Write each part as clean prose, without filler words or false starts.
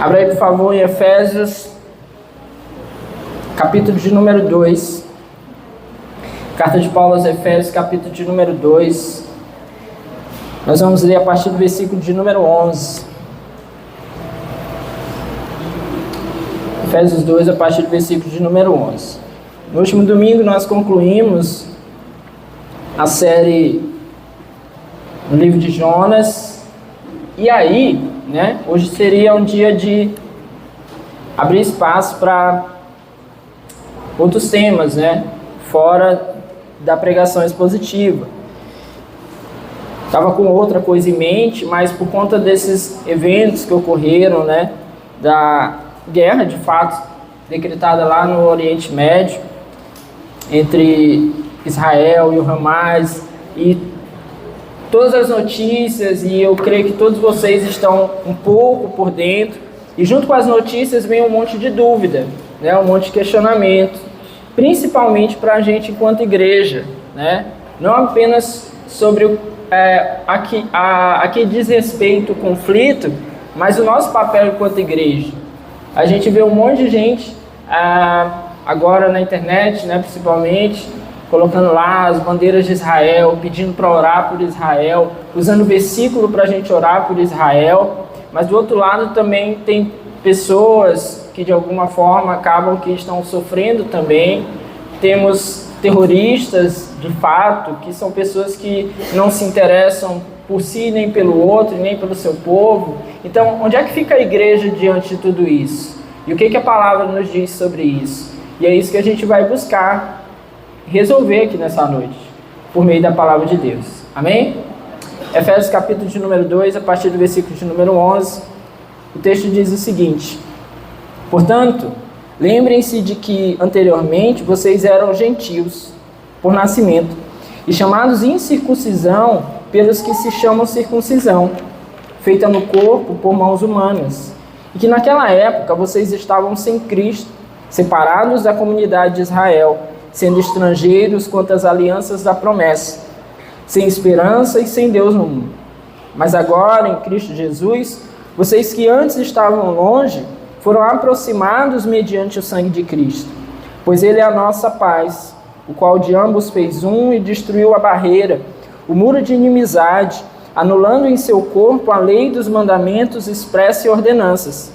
Abra aí, por favor, em Efésios, capítulo de número 2. Carta de Paulo aos Efésios, capítulo de número 2. Nós vamos ler a partir do versículo de número 11. Efésios 2, a partir do versículo de número 11. No último domingo nós concluímos a série no livro de Jonas. E aí, hoje seria um dia de abrir espaço para outros temas, fora da pregação expositiva. Estava com outra coisa em mente, mas por conta desses eventos que ocorreram, da guerra, de fato, decretada lá no Oriente Médio, entre Israel e o Hamas, e todas as notícias, e eu creio que todos vocês estão um pouco por dentro, e junto com as notícias vem um monte de dúvida, um monte de questionamento, principalmente para a gente enquanto igreja, não apenas sobre a que diz respeito ao conflito, mas o nosso papel enquanto igreja. A gente vê um monte de gente agora na internet, principalmente, colocando lá as bandeiras de Israel, pedindo para orar por Israel, usando versículo para a gente orar por Israel, mas do outro lado também tem pessoas que de alguma forma acabam que estão sofrendo também. Temos terroristas, de fato, que são pessoas que não se interessam por si, nem pelo outro, nem pelo seu povo. Então, onde é que fica a igreja diante de tudo isso? E o que a palavra nos diz sobre isso? E é isso que a gente vai buscar resolver aqui nessa noite, por meio da palavra de Deus. Amém? Efésios capítulo de número 2, a partir do versículo de número 11, o texto diz o seguinte: portanto, lembrem-se de que anteriormente vocês eram gentios por nascimento e chamados incircuncisão pelos que se chamam circuncisão, feita no corpo por mãos humanas, e que naquela época vocês estavam sem Cristo, separados da comunidade de Israel, sendo estrangeiros quanto às alianças da promessa, sem esperança e sem Deus no mundo. Mas agora, em Cristo Jesus, vocês que antes estavam longe, foram aproximados mediante o sangue de Cristo, pois Ele é a nossa paz, o qual de ambos fez um e destruiu a barreira, o muro de inimizade, anulando em seu corpo a lei dos mandamentos expressa e ordenanças.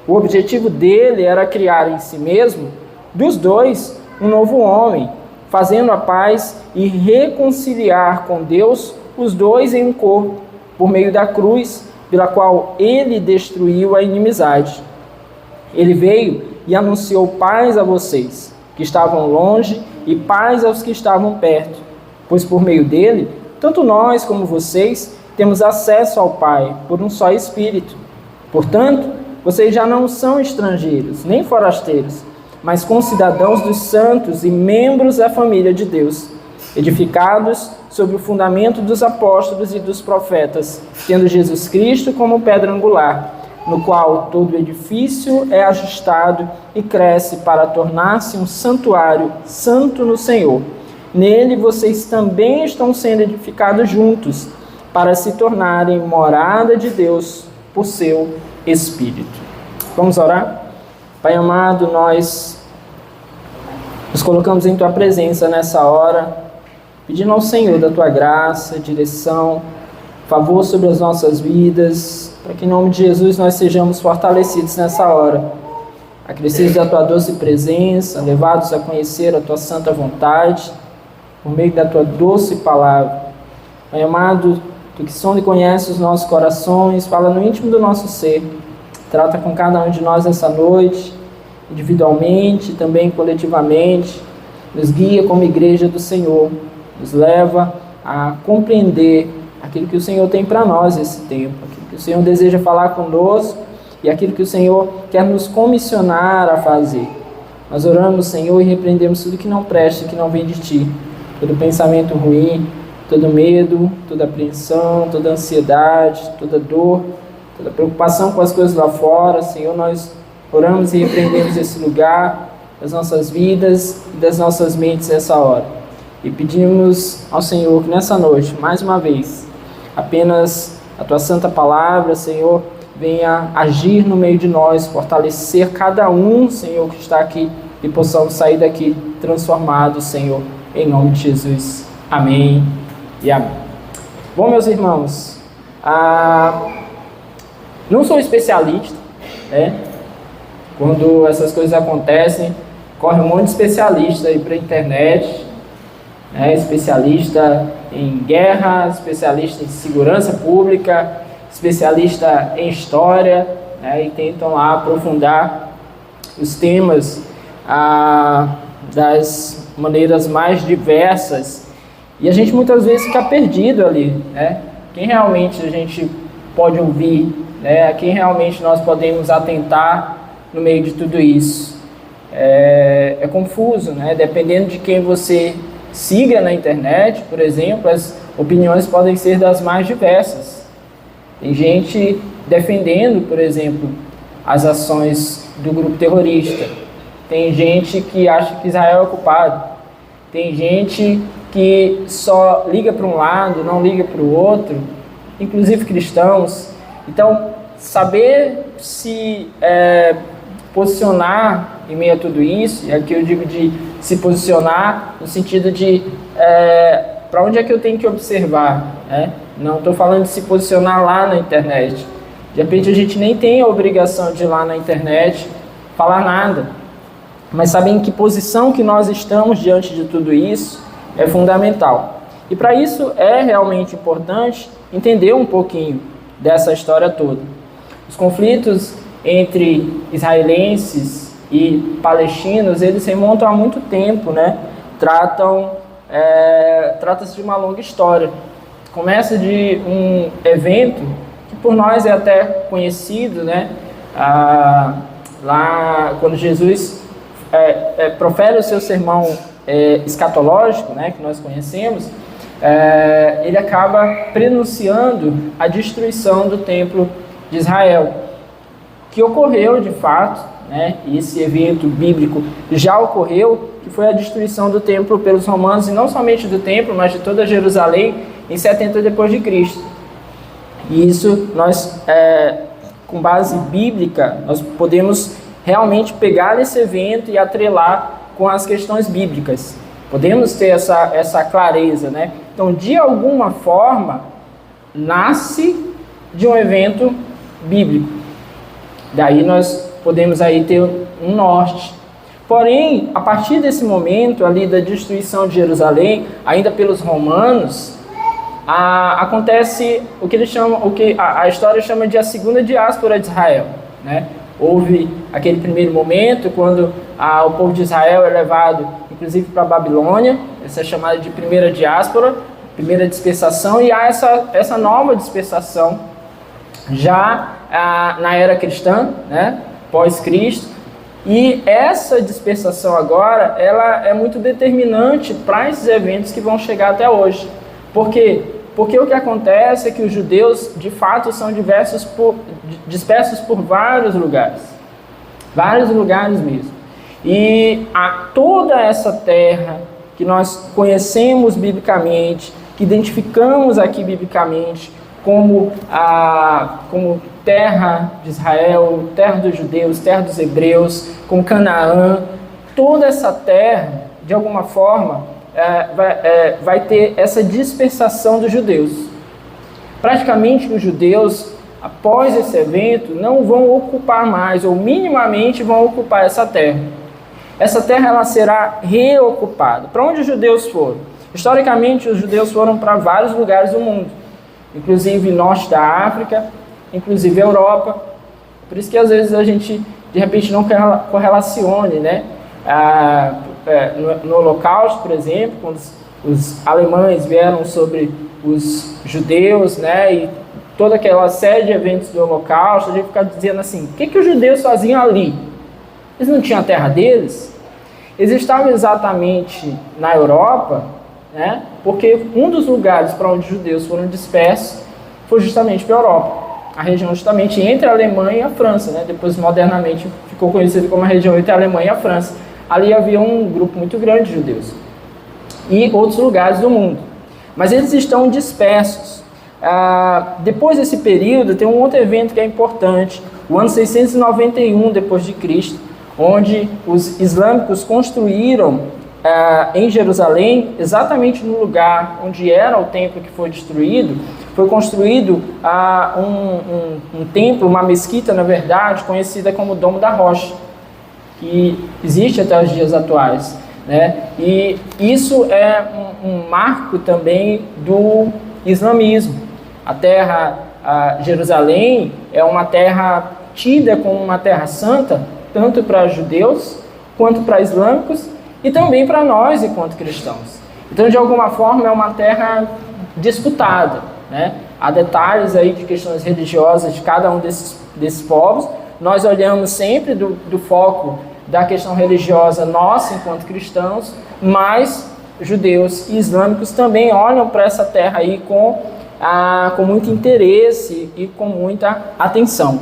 O objetivo dele era criar em si mesmo, dos dois, um novo homem, fazendo a paz e reconciliar com Deus os dois em um corpo, por meio da cruz, pela qual ele destruiu a inimizade. Ele veio e anunciou paz a vocês, que estavam longe, e paz aos que estavam perto, pois por meio dele, tanto nós como vocês temos acesso ao Pai, por um só Espírito. Portanto, vocês já não são estrangeiros, nem forasteiros, mas concidadãos dos santos e membros da família de Deus, edificados sobre o fundamento dos apóstolos e dos profetas, tendo Jesus Cristo como pedra angular, no qual todo edifício é ajustado e cresce para tornar-se um santuário santo no Senhor. Nele vocês também estão sendo edificados juntos, para se tornarem morada de Deus por seu Espírito. Vamos orar? Pai amado, nós nos colocamos em Tua presença nessa hora, pedindo ao Senhor da Tua graça, direção, favor sobre as nossas vidas, para que em nome de Jesus nós sejamos fortalecidos nessa hora, acrescidos da Tua doce presença, levados a conhecer a Tua santa vontade, por meio da Tua doce palavra. Pai amado, Tu que sonda e conhece os nossos corações, fala no íntimo do nosso ser, trata com cada um de nós essa noite, individualmente, também coletivamente, nos guia como igreja do Senhor, nos leva a compreender aquilo que o Senhor tem para nós esse tempo, aquilo que o Senhor deseja falar conosco e aquilo que o Senhor quer nos comissionar a fazer. Nós oramos, Senhor, e repreendemos tudo que não presta, que não vem de Ti, todo pensamento ruim, todo medo, toda apreensão, toda ansiedade, toda dor, toda preocupação com as coisas lá fora. Senhor, nós oramos e repreendemos esse lugar das nossas vidas e das nossas mentes nessa hora. E pedimos ao Senhor que nessa noite, mais uma vez, apenas a Tua santa palavra, Senhor, venha agir no meio de nós, fortalecer cada um, Senhor, que está aqui, e possamos sair daqui transformados, Senhor, em nome de Jesus. Amém e amém. Bom, meus irmãos, não sou especialista, né? Quando essas coisas acontecem, corre um monte de especialista aí para a internet, né? Especialista em guerra, especialista em segurança pública, especialista em história, né? E tentam lá aprofundar os temas das maneiras mais diversas, e a gente muitas vezes fica perdido ali, né? Quem realmente a gente pode ouvir, né? A quem realmente nós podemos atentar no meio de tudo isso? É confuso, né? Dependendo de quem você siga na internet, por exemplo, as opiniões podem ser das mais diversas. Tem gente defendendo, por exemplo, as ações do grupo terrorista. Tem gente que acha que Israel é culpado. Tem gente que só liga para um lado, não liga para o outro, inclusive cristãos. Então, saber se posicionar em meio a tudo isso, e aqui eu digo de se posicionar no sentido de para onde é que eu tenho que observar, né? Não estou falando de se posicionar lá na internet. De repente a gente nem tem a obrigação de ir lá na internet falar nada, mas saber em que posição que nós estamos diante de tudo isso é fundamental. E para isso é realmente importante entender um pouquinho dessa história toda. Os conflitos entre israelenses e palestinos, eles remontam há muito tempo, né? Trata-se de uma longa história. Começa de um evento que por nós é até conhecido, né? Lá quando Jesus profere o seu sermão escatológico, né, que nós conhecemos, ele acaba prenunciando a destruição do templo de Israel, que ocorreu de fato, né? Esse evento bíblico já ocorreu, que foi a destruição do templo pelos romanos, e não somente do templo, mas de toda Jerusalém, em 70 depois de Cristo. E isso nós, com base bíblica, nós podemos realmente pegar esse evento e atrelar com as questões bíblicas. Podemos ter essa clareza, né? Então, de alguma forma, nasce de um evento bíblico. Daí nós podemos aí ter um norte. Porém, a partir desse momento ali da destruição de Jerusalém, ainda pelos romanos, acontece o que eles chamam, o que a história chama de a segunda diáspora de Israel, né? Houve aquele primeiro momento quando o povo de Israel é levado, inclusive, para a Babilônia, essa é chamada de primeira diáspora, primeira dispersação, e há essa nova dispersação já na era cristã, né? Pós-Cristo, e essa dispersação agora, ela é muito determinante para esses eventos que vão chegar até hoje. Por quê? Porque o que acontece é que os judeus, de fato, são dispersos por vários lugares mesmo. E toda essa terra que nós conhecemos biblicamente, que identificamos aqui biblicamente como terra de Israel, terra dos judeus, terra dos hebreus, como Canaã, toda essa terra, de alguma forma, vai ter essa dispersação dos judeus. Praticamente os judeus, após esse evento, não vão ocupar mais, ou minimamente vão ocupar essa terra. Essa terra ela será reocupada. Para onde os judeus foram? Historicamente, os judeus foram para vários lugares do mundo, inclusive norte da África, inclusive Europa. Por isso que às vezes a gente, de repente, não correlacione, né? No Holocausto, por exemplo, quando os alemães vieram sobre os judeus, né, e toda aquela série de eventos do Holocausto, a gente fica dizendo assim, o que os judeus faziam ali? Eles não tinham a terra deles? Eles estavam exatamente na Europa, né, porque um dos lugares para onde os judeus foram dispersos foi justamente para a Europa, a região justamente entre a Alemanha e a França, né, depois modernamente ficou conhecido como a região entre a Alemanha e a França. Ali havia um grupo muito grande de judeus e outros lugares do mundo. Mas eles estão dispersos. Depois desse período, tem um outro evento que é importante, o ano 691 depois de Cristo, onde os islâmicos construíram em Jerusalém, exatamente no lugar onde era o templo que foi destruído, foi construído um templo, uma mesquita, na verdade, conhecida como Domo da Rocha, que existe até os dias atuais, né? E isso é um marco também do islamismo. A terra Jerusalém é uma terra tida como uma terra santa, tanto para judeus quanto para islâmicos e também para nós enquanto cristãos. Então, de alguma forma, é uma terra disputada, né? Há detalhes aí de questões religiosas de cada um desses povos. Nós olhamos sempre do foco da questão religiosa nossa enquanto cristãos, mas judeus e islâmicos também olham para essa terra aí com muito interesse e com muita atenção.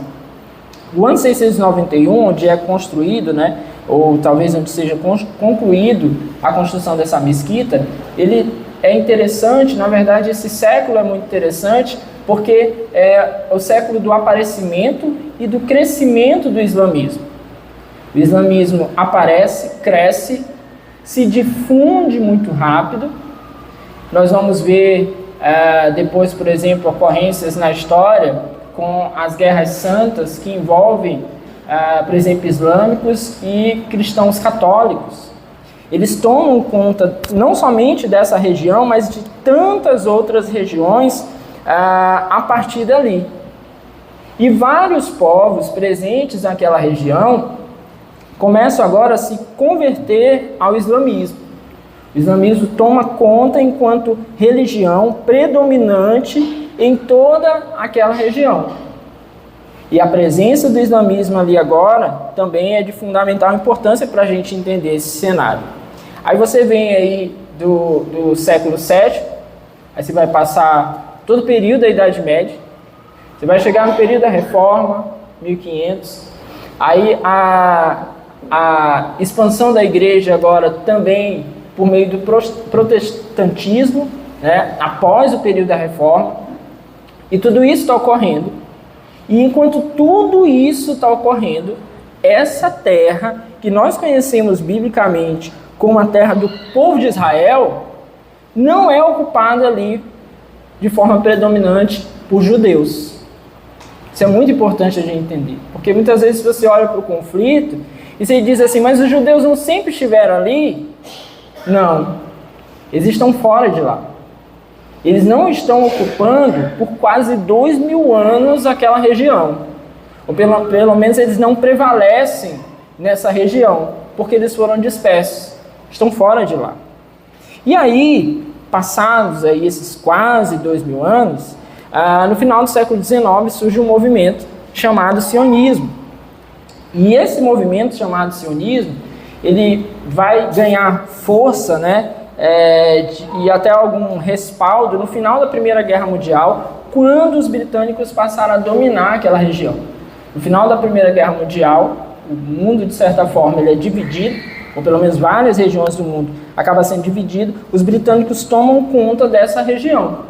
O ano 691, onde é construído, né, ou talvez onde seja concluído a construção dessa mesquita, ele é interessante, na verdade esse século é muito interessante, porque é o século do aparecimento e do crescimento do islamismo. O islamismo aparece, cresce, se difunde muito rápido. Nós vamos ver depois, por exemplo, ocorrências na história com as guerras santas que envolvem, por exemplo, islâmicos e cristãos católicos. Eles tomam conta não somente dessa região, mas de tantas outras regiões a partir dali. E vários povos presentes naquela região começam agora a se converter ao islamismo. O islamismo toma conta enquanto religião predominante em toda aquela região. E a presença do islamismo ali agora também é de fundamental importância para a gente entender esse cenário. Aí você vem aí do século VII, aí você vai passar todo o período da Idade Média, você vai chegar no período da Reforma, 1500, aí a expansão da igreja agora também por meio do protestantismo, né, após o período da Reforma, e tudo isso está ocorrendo. E enquanto tudo isso está ocorrendo, essa terra que nós conhecemos biblicamente como a terra do povo de Israel, não é ocupada ali de forma predominante por judeus. Isso é muito importante a gente entender, porque muitas vezes você olha para o conflito e você diz assim, mas os judeus não sempre estiveram ali? Não, eles estão fora de lá. Eles não estão ocupando por quase 2000 anos aquela região. Ou pelo menos eles não prevalecem nessa região, porque eles foram dispersos, estão fora de lá. E aí, passados aí esses quase 2000 anos, no final do século XIX surge um movimento chamado sionismo. E esse movimento chamado sionismo, ele vai ganhar força, né, e até algum respaldo no final da Primeira Guerra Mundial, quando os britânicos passaram a dominar aquela região. No final da Primeira Guerra Mundial, o mundo, de certa forma, ele é dividido, ou pelo menos várias regiões do mundo acaba sendo dividido, os britânicos tomam conta dessa região,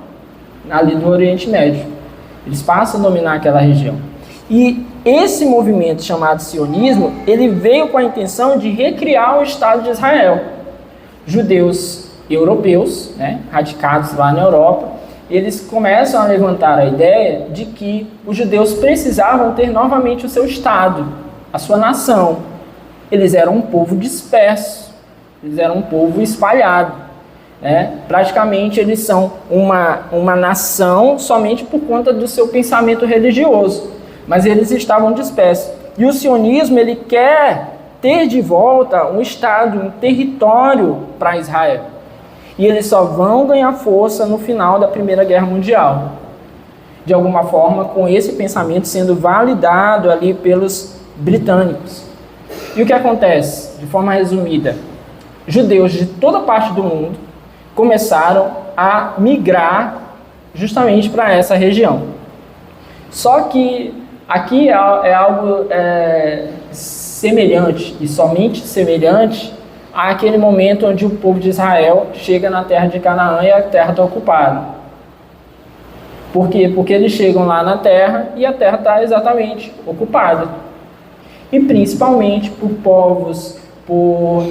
ali do Oriente Médio. Eles passam a dominar aquela região. E esse movimento chamado sionismo, ele veio com a intenção de recriar o Estado de Israel. Judeus europeus, né, radicados lá na Europa, eles começam a levantar a ideia de que os judeus precisavam ter novamente o seu Estado, a sua nação. Eles eram um povo disperso, eles eram um povo espalhado, né? Praticamente eles são uma nação somente por conta do seu pensamento religioso, mas eles estavam dispersos. E o sionismo, ele quer ter de volta um Estado, um território para Israel. E eles só vão ganhar força no final da Primeira Guerra Mundial. De alguma forma, com esse pensamento sendo validado ali pelos britânicos. E o que acontece? De forma resumida, judeus de toda parte do mundo começaram a migrar justamente para essa região. Só que aqui é algo semelhante, e somente semelhante, àquele momento onde o povo de Israel chega na terra de Canaã e a terra está ocupada. Por quê? Porque eles chegam lá na terra e a terra está exatamente ocupada. E principalmente por povos, por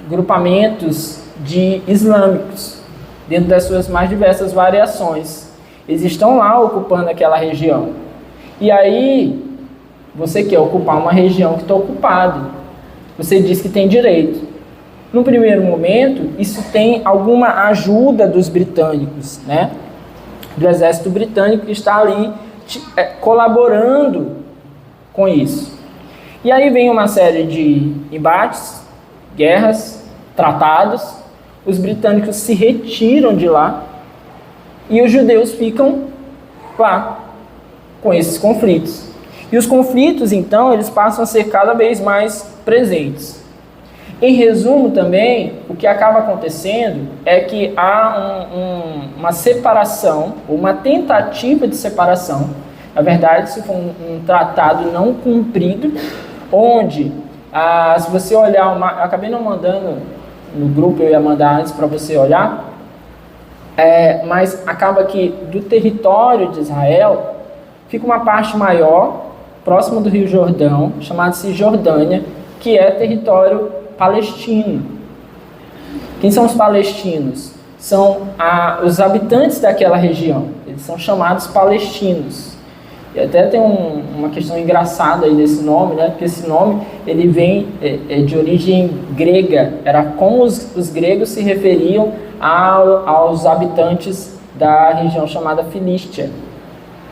grupamentos de islâmicos, dentro das suas mais diversas variações. Eles estão lá ocupando aquela região. E aí, você quer ocupar uma região que está ocupada. Você diz que tem direito. No primeiro momento, isso tem alguma ajuda dos britânicos, né? Do exército britânico que está ali colaborando com isso. E aí vem uma série de embates, guerras, tratados. Os britânicos se retiram de lá e os judeus ficam lá com esses conflitos. E os conflitos, então, eles passam a ser cada vez mais presentes. Em resumo, também, o que acaba acontecendo é que há uma separação, uma tentativa de separação. Na verdade, isso foi um tratado não cumprido, onde, se você olhar, eu acabei não mandando no grupo, eu ia mandar antes para você olhar, mas acaba que do território de Israel fica uma parte maior, próximo do Rio Jordão, chamada Cisjordânia, que é território palestino. Quem são os palestinos? São os habitantes daquela região. Eles são chamados palestinos. E até tem uma questão engraçada aí nesse nome, né? Porque esse nome ele vem de origem grega. Era como os gregos se referiam aos habitantes da região chamada Filístia,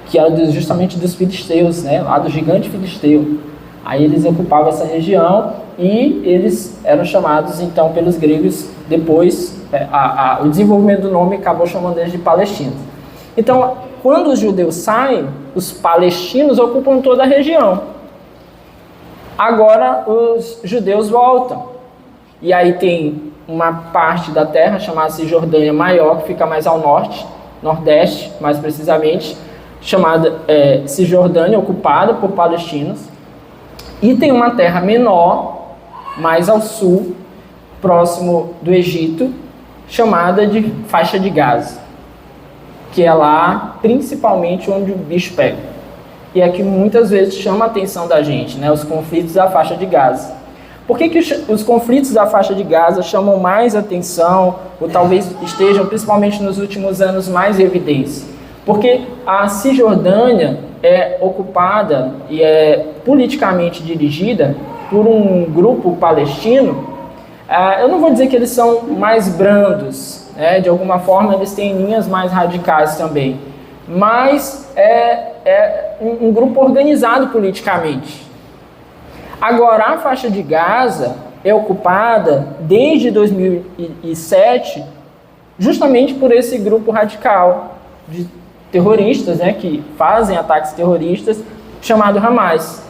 que era justamente dos filisteus, né? Lá do gigante filisteu. Aí eles ocupavam essa região e eles eram chamados, então, pelos gregos, depois, o desenvolvimento do nome acabou chamando eles de palestinos. Então, quando os judeus saem, os palestinos ocupam toda a região. Agora, os judeus voltam. E aí tem uma parte da terra, chamada Cisjordânia Maior, que fica mais ao norte, nordeste, mais precisamente, chamada Cisjordânia, ocupada por palestinos. E tem uma terra menor, mais ao sul, próximo do Egito, chamada de Faixa de Gaza, que é lá principalmente onde o bicho pega. E é que muitas vezes chama a atenção da gente, né? Os conflitos da Faixa de Gaza. Por que os conflitos da Faixa de Gaza chamam mais atenção, ou talvez estejam, principalmente nos últimos anos, mais em evidência? Porque a Cisjordânia é ocupada e é politicamente dirigida por um grupo palestino. Eu não vou dizer que eles são mais brandos, né? De alguma forma eles têm linhas mais radicais também, mas é um grupo organizado politicamente. Agora, a faixa de Gaza é ocupada desde 2007 justamente por esse grupo radical de terroristas, né, que fazem ataques terroristas, chamado Hamas.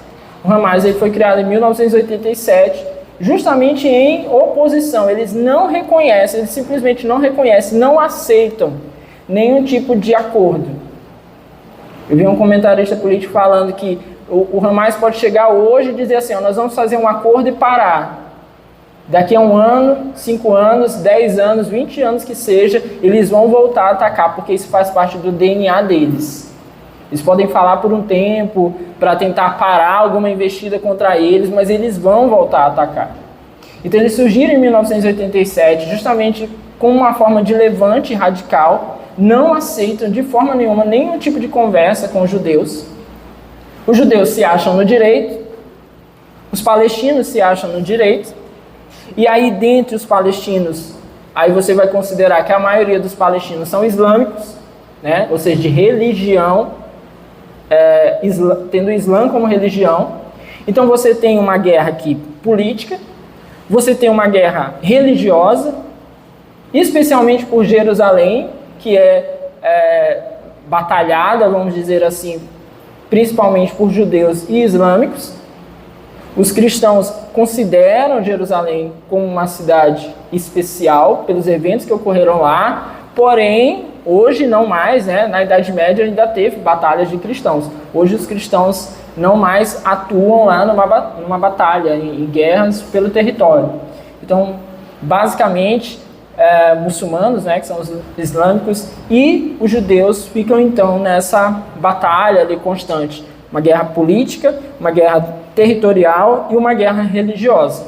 O Hamas ele foi criado em 1987, justamente em oposição. Eles não reconhecem, eles simplesmente não reconhecem, não aceitam nenhum tipo de acordo. Eu vi um comentarista político falando que o Hamas pode chegar hoje e dizer assim, nós vamos fazer um acordo e parar. Daqui a 1 ano, 5 anos, 10 anos, 20 anos que seja, eles vão voltar a atacar, porque isso faz parte do DNA deles. Eles podem falar por um tempo para tentar parar alguma investida contra eles, mas eles vão voltar a atacar. Então eles surgiram em 1987, justamente como uma forma de levante radical, não aceitam de forma nenhuma nenhum tipo de conversa com os judeus. Os judeus se acham no direito, os palestinos se acham no direito, e aí dentre os palestinos, aí você vai considerar que a maioria dos palestinos são islâmicos, né? Ou seja, de religião, tendo o Islã como religião. Então você tem uma guerra aqui política, você tem uma guerra religiosa, especialmente por Jerusalém, que é batalhada, vamos dizer assim, principalmente por judeus e islâmicos. Os cristãos consideram Jerusalém como uma cidade especial pelos eventos que ocorreram lá, porém, hoje não mais, né? Na Idade Média ainda teve batalhas de cristãos. Hoje os cristãos não mais atuam lá numa batalha, em guerras pelo território. Então, basicamente, muçulmanos, né, que são os islâmicos, e os judeus ficam então nessa batalha ali constante. Uma guerra política, uma guerra territorial e uma guerra religiosa.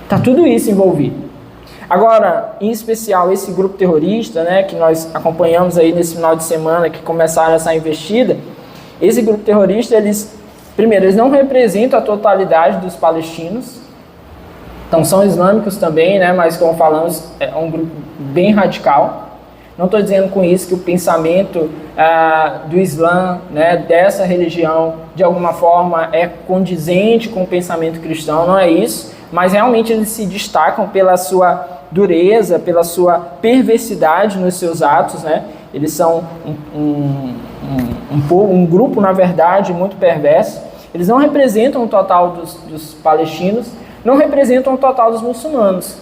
Está tudo isso envolvido. Agora, em especial, esse grupo terrorista, né, que nós acompanhamos aí nesse final de semana, que começaram essa investida, esse grupo terrorista, primeiro, eles não representam a totalidade dos palestinos. Então, são islâmicos também, né, mas, como falamos, é um grupo bem radical. Não estou dizendo com isso que o pensamento do Islã, né, dessa religião, de alguma forma, é condizente com o pensamento cristão, não é isso. Mas, realmente, eles se destacam pela sua dureza, pela sua perversidade nos seus atos, né? Eles são um grupo, na verdade, muito perverso. Eles não representam o total dos palestinos, não representam o total dos muçulmanos.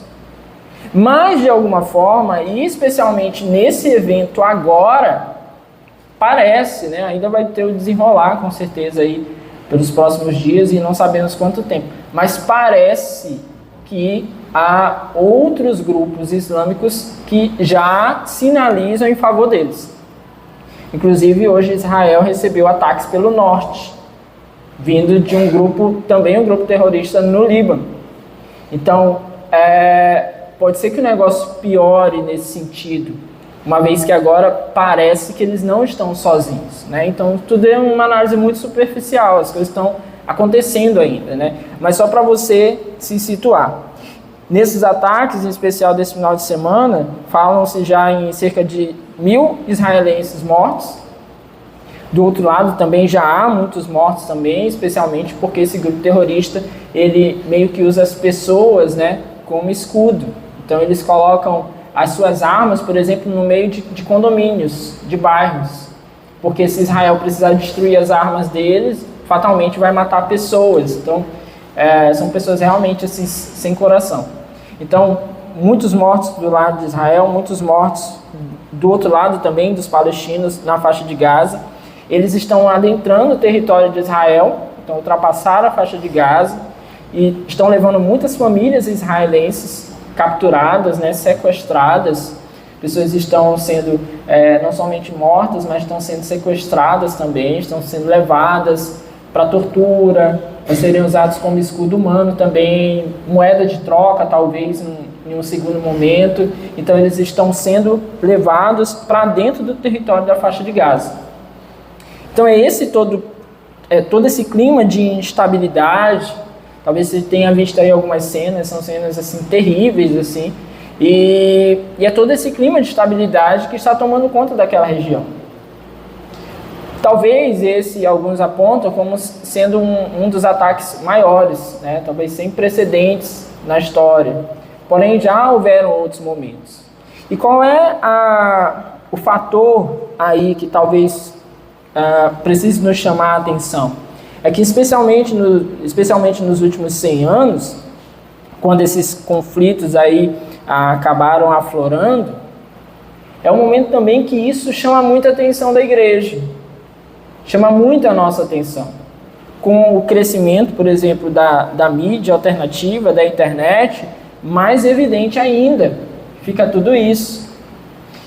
Mas, de alguma forma, e especialmente nesse evento agora, parece, né, ainda vai ter o desenrolar, com certeza, aí, pelos próximos dias, e não sabemos quanto tempo, mas parece que há outros grupos islâmicos que já sinalizam em favor deles. Inclusive, hoje Israel recebeu ataques pelo norte, vindo de um grupo, também um grupo terrorista no Líbano. Então, pode ser que o negócio piore nesse sentido, uma vez que agora parece que eles não estão sozinhos, né? Então, tudo é uma análise muito superficial, as coisas estão acontecendo ainda, né? Mas só para você se situar. Nesses ataques, em especial desse final de semana, falam-se já em cerca de 1.000 israelenses mortos. Do outro lado, também já há muitos mortos também, especialmente porque esse grupo terrorista, ele meio que usa as pessoas, né, como escudo. Então, eles colocam as suas armas, por exemplo, no meio de condomínios, de bairros. Porque se Israel precisar destruir as armas deles, fatalmente vai matar pessoas. Então, são pessoas realmente assim, sem coração. Então, muitos mortos do lado de Israel, muitos mortos do outro lado também, dos palestinos, na faixa de Gaza. Eles estão adentrando o território de Israel, então ultrapassaram a faixa de Gaza e estão levando muitas famílias israelenses capturadas, né, sequestradas. Pessoas estão sendo não somente mortas, mas estão sendo sequestradas também, estão sendo levadas para tortura, para serem usados como escudo humano também, moeda de troca talvez em um segundo momento. Então eles estão sendo levados para dentro do território da faixa de Gaza. Então todo esse clima de instabilidade. Talvez você tenha visto aí algumas cenas, são cenas assim terríveis assim, e é todo esse clima de estabilidade que está tomando conta daquela região. Talvez alguns apontam como sendo um dos ataques maiores, né? Talvez sem precedentes na história. Porém, já houveram outros momentos. E qual é o fator aí que talvez precise nos chamar a atenção? É que especialmente nos últimos 100 anos, quando esses conflitos aí acabaram aflorando, é um momento também que isso chama muita atenção da igreja. Chama muito a nossa atenção. Com o crescimento, por exemplo, da mídia alternativa, da internet, mais evidente ainda fica tudo isso.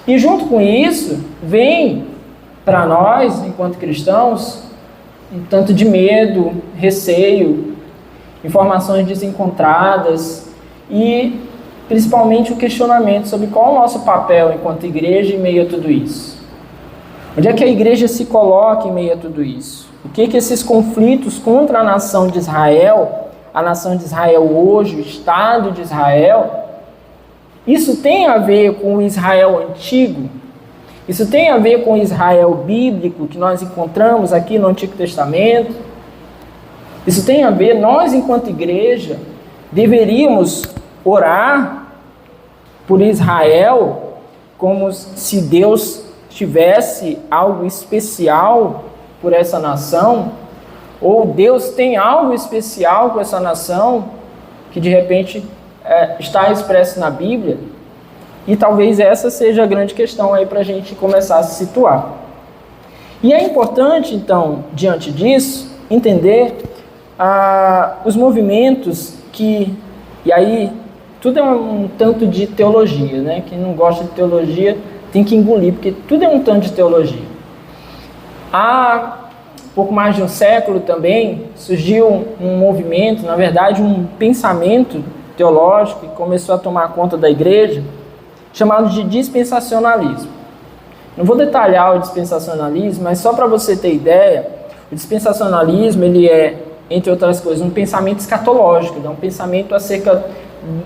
E junto com isso, vem para nós, enquanto cristãos, um tanto de medo, receio, informações desencontradas e principalmente o questionamento sobre qual é o nosso papel enquanto igreja em meio a tudo isso. Onde é que a igreja se coloca em meio a tudo isso? O que esses conflitos contra a nação de Israel hoje, o Estado de Israel, isso tem a ver com o Israel antigo? Isso tem a ver com o Israel bíblico que nós encontramos aqui no Antigo Testamento? Isso tem a ver, nós enquanto igreja, deveríamos orar por Israel como se Deus tivesse algo especial por essa nação? Ou Deus tem algo especial com essa nação que de repente está expresso na Bíblia? E talvez essa seja a grande questão aí para a gente começar a se situar. E é importante, então, diante disso, entender os movimentos que, e aí tudo é um tanto de teologia, né? Quem não gosta de teologia tem que engolir, porque tudo é um tanto de teologia. Há pouco mais de um século também surgiu um movimento, na verdade um pensamento teológico que começou a tomar conta da igreja, chamado de dispensacionalismo. Não vou detalhar o dispensacionalismo, mas só para você ter ideia, o dispensacionalismo ele é, entre outras coisas, um pensamento escatológico, um pensamento acerca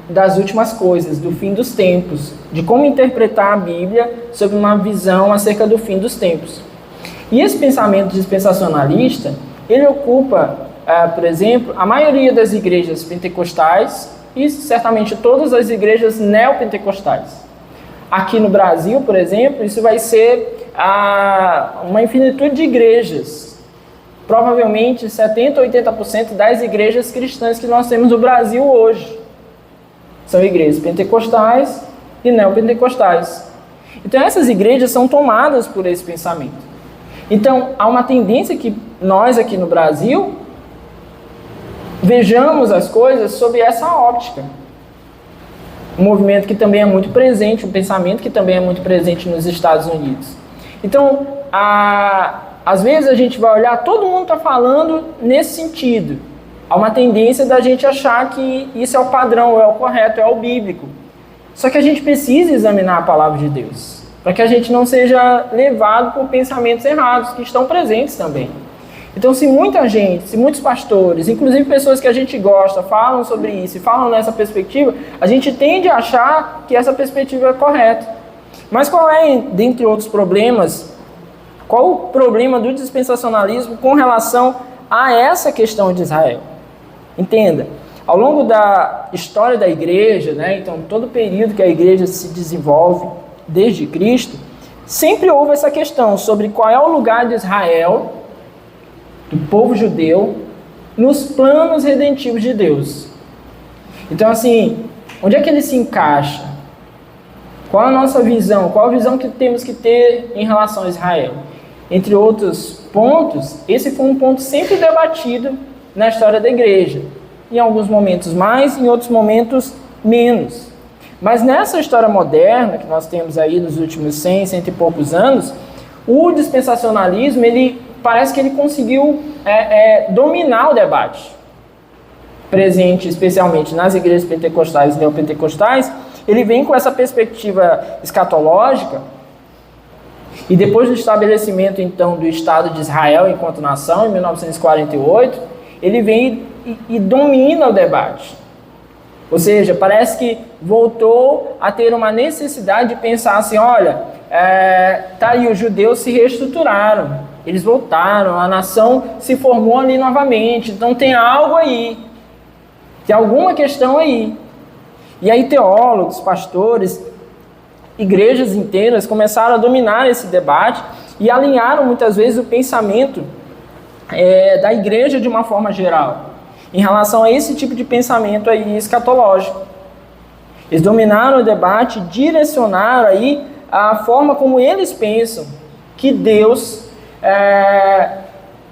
das últimas coisas, do fim dos tempos, de como interpretar a Bíblia sob uma visão acerca do fim dos tempos. E esse pensamento dispensacionalista, ele ocupa, por exemplo, a maioria das igrejas pentecostais e certamente todas as igrejas neopentecostais. Aqui no Brasil, por exemplo, isso vai ser uma infinitude de igrejas. Provavelmente 70% ou 80% das igrejas cristãs que nós temos no Brasil hoje são igrejas pentecostais e neopentecostais. Então essas igrejas são tomadas por esse pensamento. Então há uma tendência que nós aqui no Brasil vejamos as coisas sob essa óptica. Um movimento que também é muito presente, um pensamento que também é muito presente nos Estados Unidos. Então, às vezes a gente vai olhar, todo mundo está falando nesse sentido. Há uma tendência da gente achar que isso é o padrão, é o correto, é o bíblico. Só que a gente precisa examinar a palavra de Deus, para que a gente não seja levado por pensamentos errados, que estão presentes também. Então, se muita gente, se muitos pastores, inclusive pessoas que a gente gosta, falam sobre isso e falam nessa perspectiva, a gente tende a achar que essa perspectiva é correta. Mas qual é, dentre outros problemas, qual o problema do dispensacionalismo com relação a essa questão de Israel? Entenda, ao longo da história da igreja, né, então todo o período que a igreja se desenvolve desde Cristo, sempre houve essa questão sobre qual é o lugar de Israel, do povo judeu, nos planos redentivos de Deus. Então, assim, onde é que ele se encaixa? Qual a nossa visão? Qual a visão que temos que ter em relação a Israel? Entre outros pontos, esse foi um ponto sempre debatido na história da igreja. Em alguns momentos mais, em outros momentos menos. Mas nessa história moderna, que nós temos aí nos últimos 100 e poucos anos, o dispensacionalismo, parece que ele conseguiu dominar o debate. Presente especialmente nas igrejas pentecostais e neopentecostais, ele vem com essa perspectiva escatológica, e depois do estabelecimento então do Estado de Israel enquanto nação, em 1948, ele vem e domina o debate. Ou seja, parece que voltou a ter uma necessidade de pensar assim, olha, tá aí, os judeus se reestruturaram, eles voltaram, a nação se formou ali novamente, então tem algo aí, tem alguma questão aí. E aí teólogos, pastores, igrejas inteiras começaram a dominar esse debate e alinharam muitas vezes o pensamento da igreja de uma forma geral, em relação a esse tipo de pensamento aí escatológico. Eles dominaram o debate, direcionaram aí a forma como eles pensam que Deus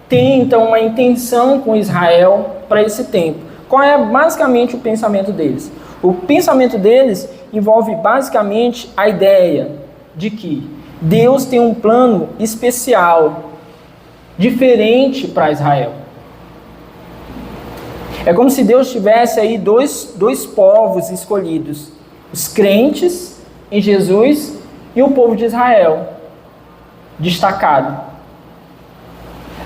tem então uma intenção com Israel para esse tempo. Qual é basicamente o pensamento deles? O pensamento deles envolve basicamente a ideia de que Deus tem um plano especial, diferente para Israel. É como se Deus tivesse aí dois povos escolhidos, os crentes em Jesus e o povo de Israel, destacado.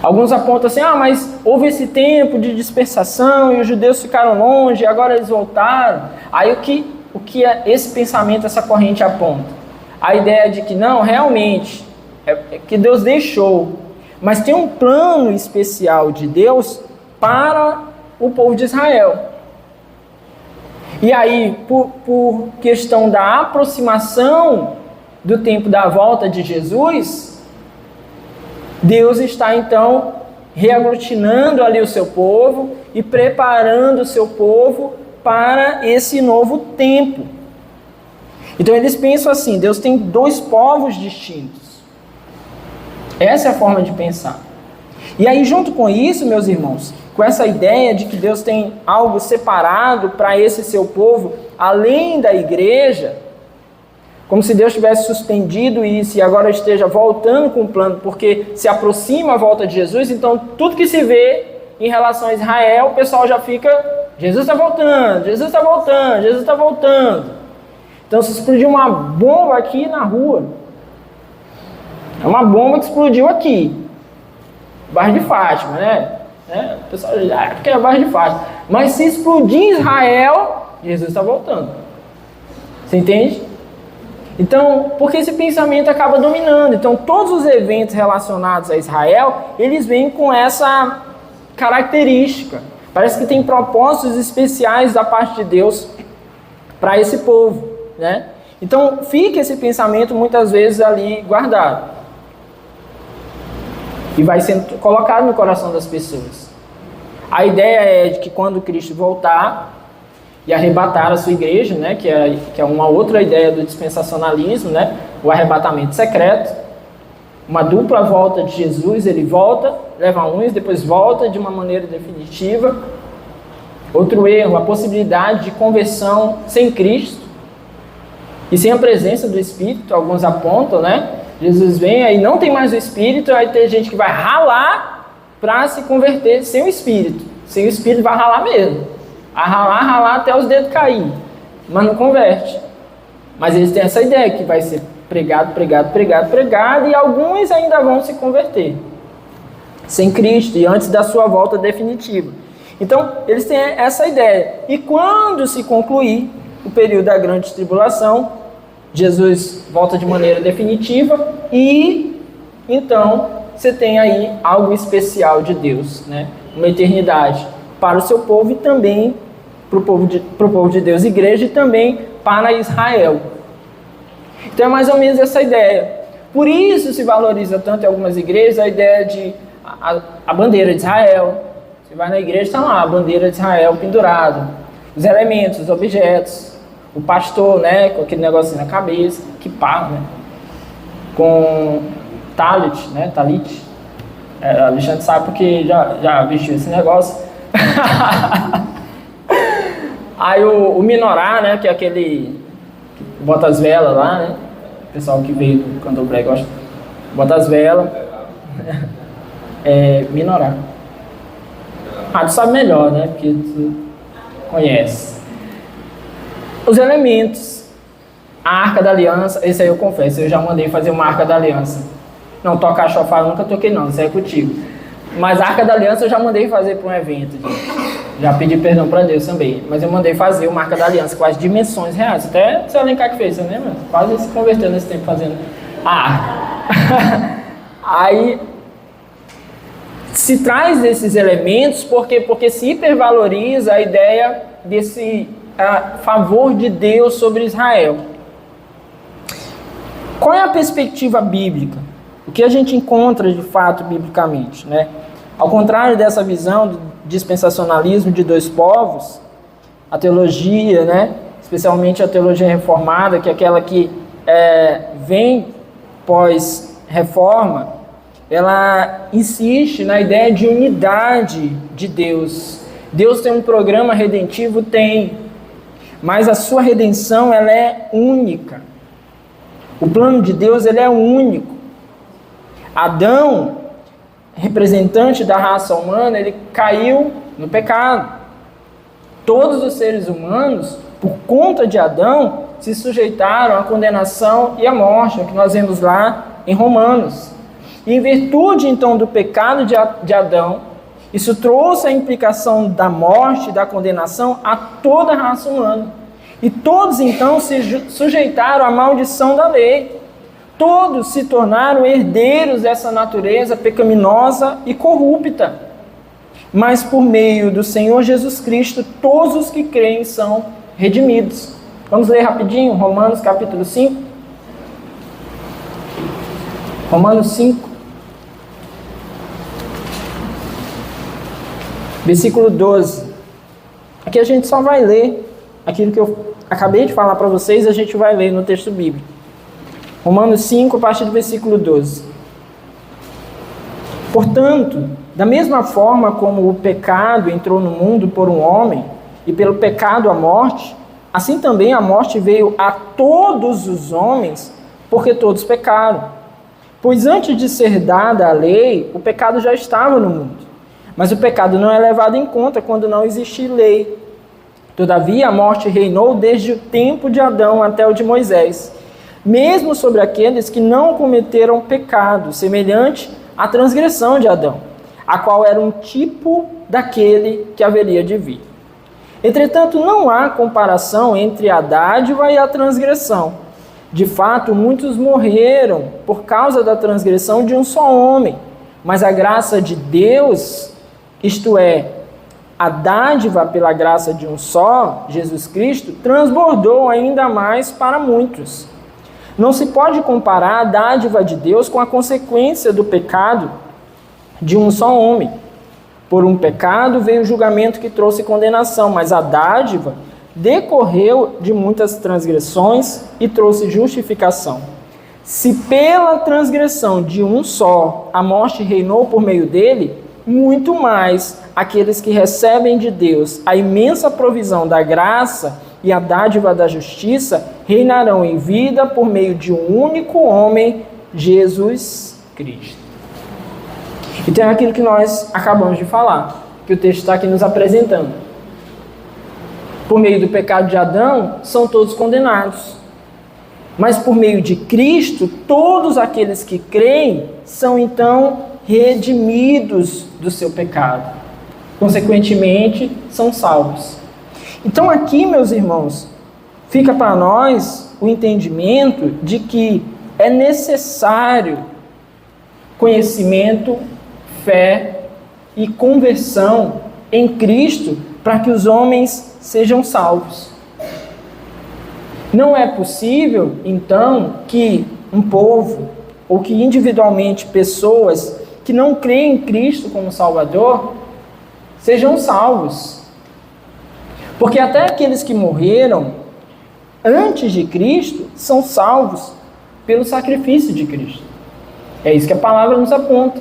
Alguns apontam assim, mas houve esse tempo de dispersação e os judeus ficaram longe, agora eles voltaram. Aí o que esse pensamento, essa corrente aponta? A ideia de que não, realmente, é que Deus deixou, mas tem um plano especial de Deus para o povo de Israel. E aí, por questão da aproximação do tempo da volta de Jesus, Deus está então reaglutinando ali o seu povo e preparando o seu povo para esse novo tempo. Então eles pensam assim, Deus tem dois povos distintos. Essa é a forma de pensar. E aí junto com isso, meus irmãos, com essa ideia de que Deus tem algo separado para esse seu povo além da igreja, como se Deus tivesse suspendido isso e agora esteja voltando com o plano, porque se aproxima a volta de Jesus, então tudo que se vê em relação a Israel, o pessoal já fica, Jesus está voltando, Jesus está voltando, Jesus está voltando. Então se explodiu uma bomba aqui na rua, é uma bomba que explodiu aqui, bairro de Fátima, né? O pessoal diz, porque é bairro de Fátima. Mas se explodir em Israel, Jesus está voltando. Você entende? Então, porque esse pensamento acaba dominando. Então, todos os eventos relacionados a Israel, eles vêm com essa característica. Parece que tem propósitos especiais da parte de Deus para esse povo, né? Então, fica esse pensamento muitas vezes ali guardado. E vai sendo colocado no coração das pessoas. A ideia é de que quando Cristo voltar e arrebatar a sua igreja, né, que é uma outra ideia do dispensacionalismo, né, o arrebatamento secreto, uma dupla volta de Jesus, ele volta, leva uns, depois volta de uma maneira definitiva. Outro erro, a possibilidade de conversão sem Cristo e sem a presença do Espírito, alguns apontam, né? Jesus vem, aí não tem mais o Espírito, aí tem gente que vai ralar para se converter sem o Espírito. Sem o Espírito vai ralar mesmo. A ralar até os dedos caírem, mas não converte. Mas eles têm essa ideia que vai ser pregado, e alguns ainda vão se converter sem Cristo e antes da sua volta definitiva. Então, eles têm essa ideia. E quando se concluir o período da grande tribulação, Jesus volta de maneira definitiva e então você tem aí algo especial de Deus, né? Uma eternidade para o seu povo e também para o povo de Deus, igreja, e também para Israel. Então é mais ou menos essa ideia. Por isso se valoriza tanto em algumas igrejas a ideia de a bandeira de Israel. Você vai na igreja, está lá a bandeira de Israel pendurada, os elementos, os objetos, o pastor, né, com aquele negocinho na cabeça, que pá, né, com talit, né, talit. Alexandre sabe porque já vestiu esse negócio. Aí o minorá, né, que é aquele que bota as velas lá, né, o pessoal que veio do candomblé gosta, bota as velas, minorá. Tu sabe melhor, né, porque tu conhece. Os elementos, a Arca da Aliança, esse aí eu confesso, eu já mandei fazer uma Arca da Aliança. Não, tocar chofar eu nunca toquei não, isso aí é contigo. Mas a Arca da Aliança eu já mandei fazer para um evento, gente. Já pedi perdão para Deus também. Mas eu mandei fazer uma Arca da Aliança com as dimensões reais. Até o seu Alencar que fez, você lembra? Quase se converteu nesse tempo fazendo a Arca. Aí se traz esses elementos porque se hipervaloriza a ideia desse favor de Deus sobre Israel. Qual é a perspectiva bíblica? O que a gente encontra de fato biblicamente, né? Ao contrário dessa visão do dispensacionalismo de dois povos, a teologia, né, especialmente a teologia reformada, que é aquela que vem pós-reforma, ela insiste na ideia de unidade de Deus. Deus tem um programa redentivo? Tem, mas a sua redenção ela é única. O plano de Deus ele é único. Adão, representante da raça humana, ele caiu no pecado. Todos os seres humanos, por conta de Adão, se sujeitaram à condenação e à morte, o que nós vemos lá em Romanos. E em virtude, então, do pecado de Adão, isso trouxe a implicação da morte e da condenação a toda a raça humana. E todos, então, se sujeitaram à maldição da lei. Todos se tornaram herdeiros dessa natureza pecaminosa e corrupta. Mas por meio do Senhor Jesus Cristo, todos os que creem são redimidos. Vamos ler rapidinho, Romanos capítulo 5. Romanos 5. Versículo 12. Aqui a gente só vai ler aquilo que eu acabei de falar para vocês, a gente vai ler no texto bíblico. Romanos 5, a partir do versículo 12. Portanto, da mesma forma como o pecado entrou no mundo por um homem, e pelo pecado a morte, assim também a morte veio a todos os homens, porque todos pecaram. Pois antes de ser dada a lei, o pecado já estava no mundo. Mas o pecado não é levado em conta quando não existe lei. Todavia, a morte reinou desde o tempo de Adão até o de Moisés, mesmo sobre aqueles que não cometeram pecado, semelhante à transgressão de Adão, a qual era um tipo daquele que haveria de vir. Entretanto, não há comparação entre a dádiva e a transgressão. De fato, muitos morreram por causa da transgressão de um só homem, mas a graça de Deus, isto é, a dádiva pela graça de um só, Jesus Cristo, transbordou ainda mais para muitos. Não se pode comparar a dádiva de Deus com a consequência do pecado de um só homem. Por um pecado veio o julgamento que trouxe condenação, mas a dádiva decorreu de muitas transgressões e trouxe justificação. Se pela transgressão de um só a morte reinou por meio dele, muito mais aqueles que recebem de Deus a imensa provisão da graça e a dádiva da justiça reinarão em vida por meio de um único homem, Jesus Cristo. Então é aquilo que nós acabamos de falar, que o texto está aqui nos apresentando. Por meio do pecado de Adão, são todos condenados. Mas por meio de Cristo, todos aqueles que creem são então redimidos do seu pecado. Consequentemente, são salvos. Então aqui, meus irmãos, fica para nós o entendimento de que é necessário conhecimento, fé e conversão em Cristo para que os homens sejam salvos. Não é possível, então, que um povo, ou que individualmente pessoas que não creem em Cristo como Salvador, sejam salvos. Porque até aqueles que morreram antes de Cristo são salvos pelo sacrifício de Cristo. É isso que a palavra nos aponta.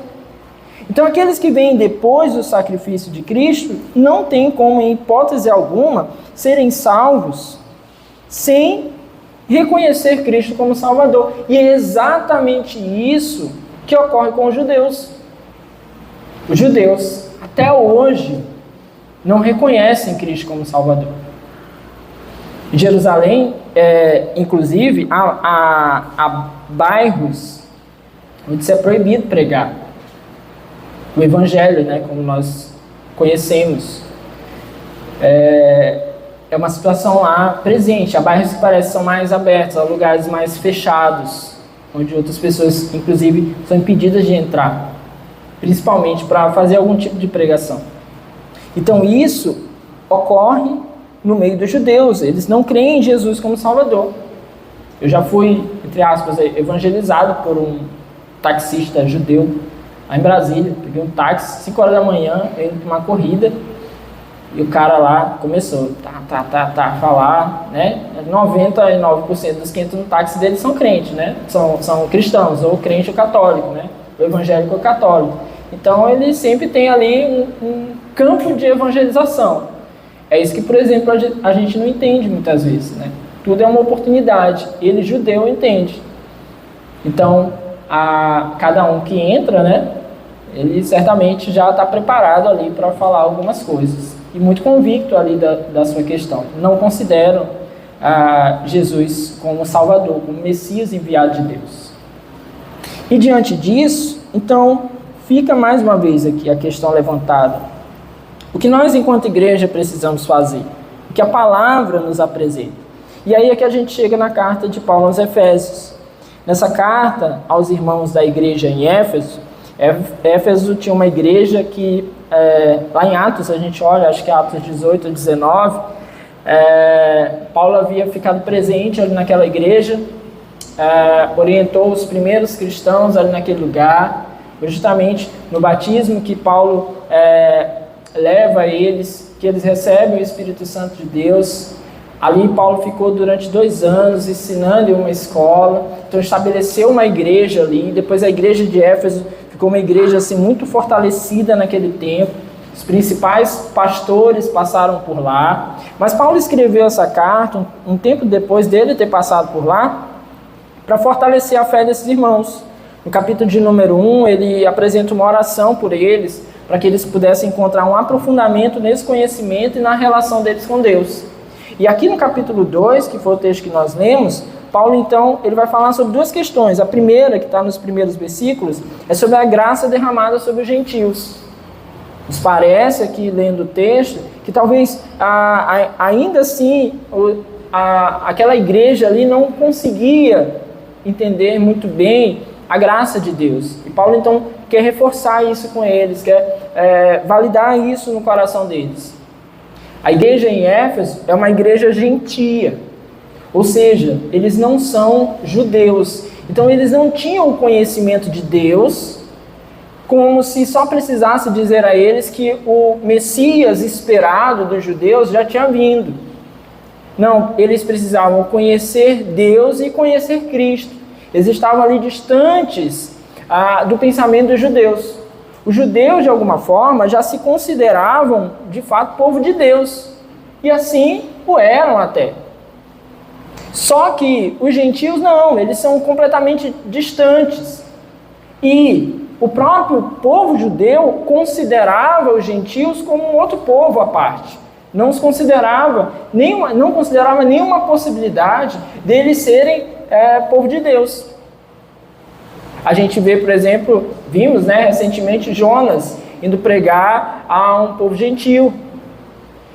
Então, aqueles que vêm depois do sacrifício de Cristo não têm como, em hipótese alguma, serem salvos sem reconhecer Cristo como Salvador. E é exatamente isso que ocorre com os judeus. Os judeus, até hoje, não reconhecem Cristo como Salvador. Em Jerusalém, inclusive, há bairros onde se é proibido pregar o Evangelho, né, como nós conhecemos. É uma situação lá presente. Há bairros que parecem são mais abertos, há lugares mais fechados, onde outras pessoas, inclusive, são impedidas de entrar, principalmente para fazer algum tipo de pregação. Então isso ocorre no meio dos judeus. Eles não creem em Jesus como Salvador. Eu já fui, entre aspas, evangelizado por um taxista judeu lá em Brasília. Peguei um táxi, 5 horas da manhã, indo para uma corrida, e o cara lá começou a falar, né? 99% dos que entram no táxi dele são crentes, né? São cristãos, ou crente ou católico, né? O evangélico ou católico. Então ele sempre tem ali um campo de evangelização. É isso que, por exemplo, a gente não entende muitas vezes, né? Tudo é uma oportunidade. Ele, judeu, entende. Então, cada um que entra, né? Ele certamente já está preparado ali para falar algumas coisas. E muito convicto ali da sua questão. Não consideram Jesus como Salvador, como Messias enviado de Deus. E diante disso, então, fica mais uma vez aqui a questão levantada. O que nós, enquanto igreja, precisamos fazer? O que a palavra nos apresenta? E aí é que a gente chega na carta de Paulo aos Efésios. Nessa carta aos irmãos da igreja em Éfeso, Éfeso tinha uma igreja que, lá em Atos, a gente olha, acho que é Atos 18 ou 19, Paulo havia ficado presente ali naquela igreja, orientou os primeiros cristãos ali naquele lugar, justamente no batismo que Paulo leva eles, que eles recebem o Espírito Santo de Deus. Ali Paulo ficou durante 2 anos ensinando em uma escola, então estabeleceu uma igreja ali. Depois a igreja de Éfeso ficou uma igreja assim, muito fortalecida naquele tempo. Os principais pastores passaram por lá. Mas Paulo escreveu essa carta um tempo depois dele ter passado por lá, para fortalecer a fé desses irmãos. No capítulo de número 1, ele apresenta uma oração por eles, para que eles pudessem encontrar um aprofundamento nesse conhecimento e na relação deles com Deus. E aqui no capítulo 2, que foi o texto que nós lemos, Paulo, então, ele vai falar sobre duas questões. A primeira, que está nos primeiros versículos, é sobre a graça derramada sobre os gentios. Nos parece, aqui lendo o texto, que talvez ainda assim aquela igreja ali não conseguia entender muito bem a graça de Deus. E Paulo, então, quer reforçar isso com eles, quer validar isso no coração deles. A igreja em Éfeso é uma igreja gentia, ou seja, eles não são judeus. Então, eles não tinham o conhecimento de Deus, como se só precisasse dizer a eles que o Messias esperado dos judeus já tinha vindo. Não, eles precisavam conhecer Deus e conhecer Cristo. Eles estavam ali distantes do pensamento dos judeus. Os judeus, de alguma forma, já se consideravam, de fato, povo de Deus. E assim o eram até. Só que os gentios não, eles são completamente distantes. E o próprio povo judeu considerava os gentios como um outro povo à parte. Não considerava nenhuma possibilidade deles serem povo de Deus. A gente vê, por exemplo, vimos recentemente Jonas indo pregar a um povo gentio.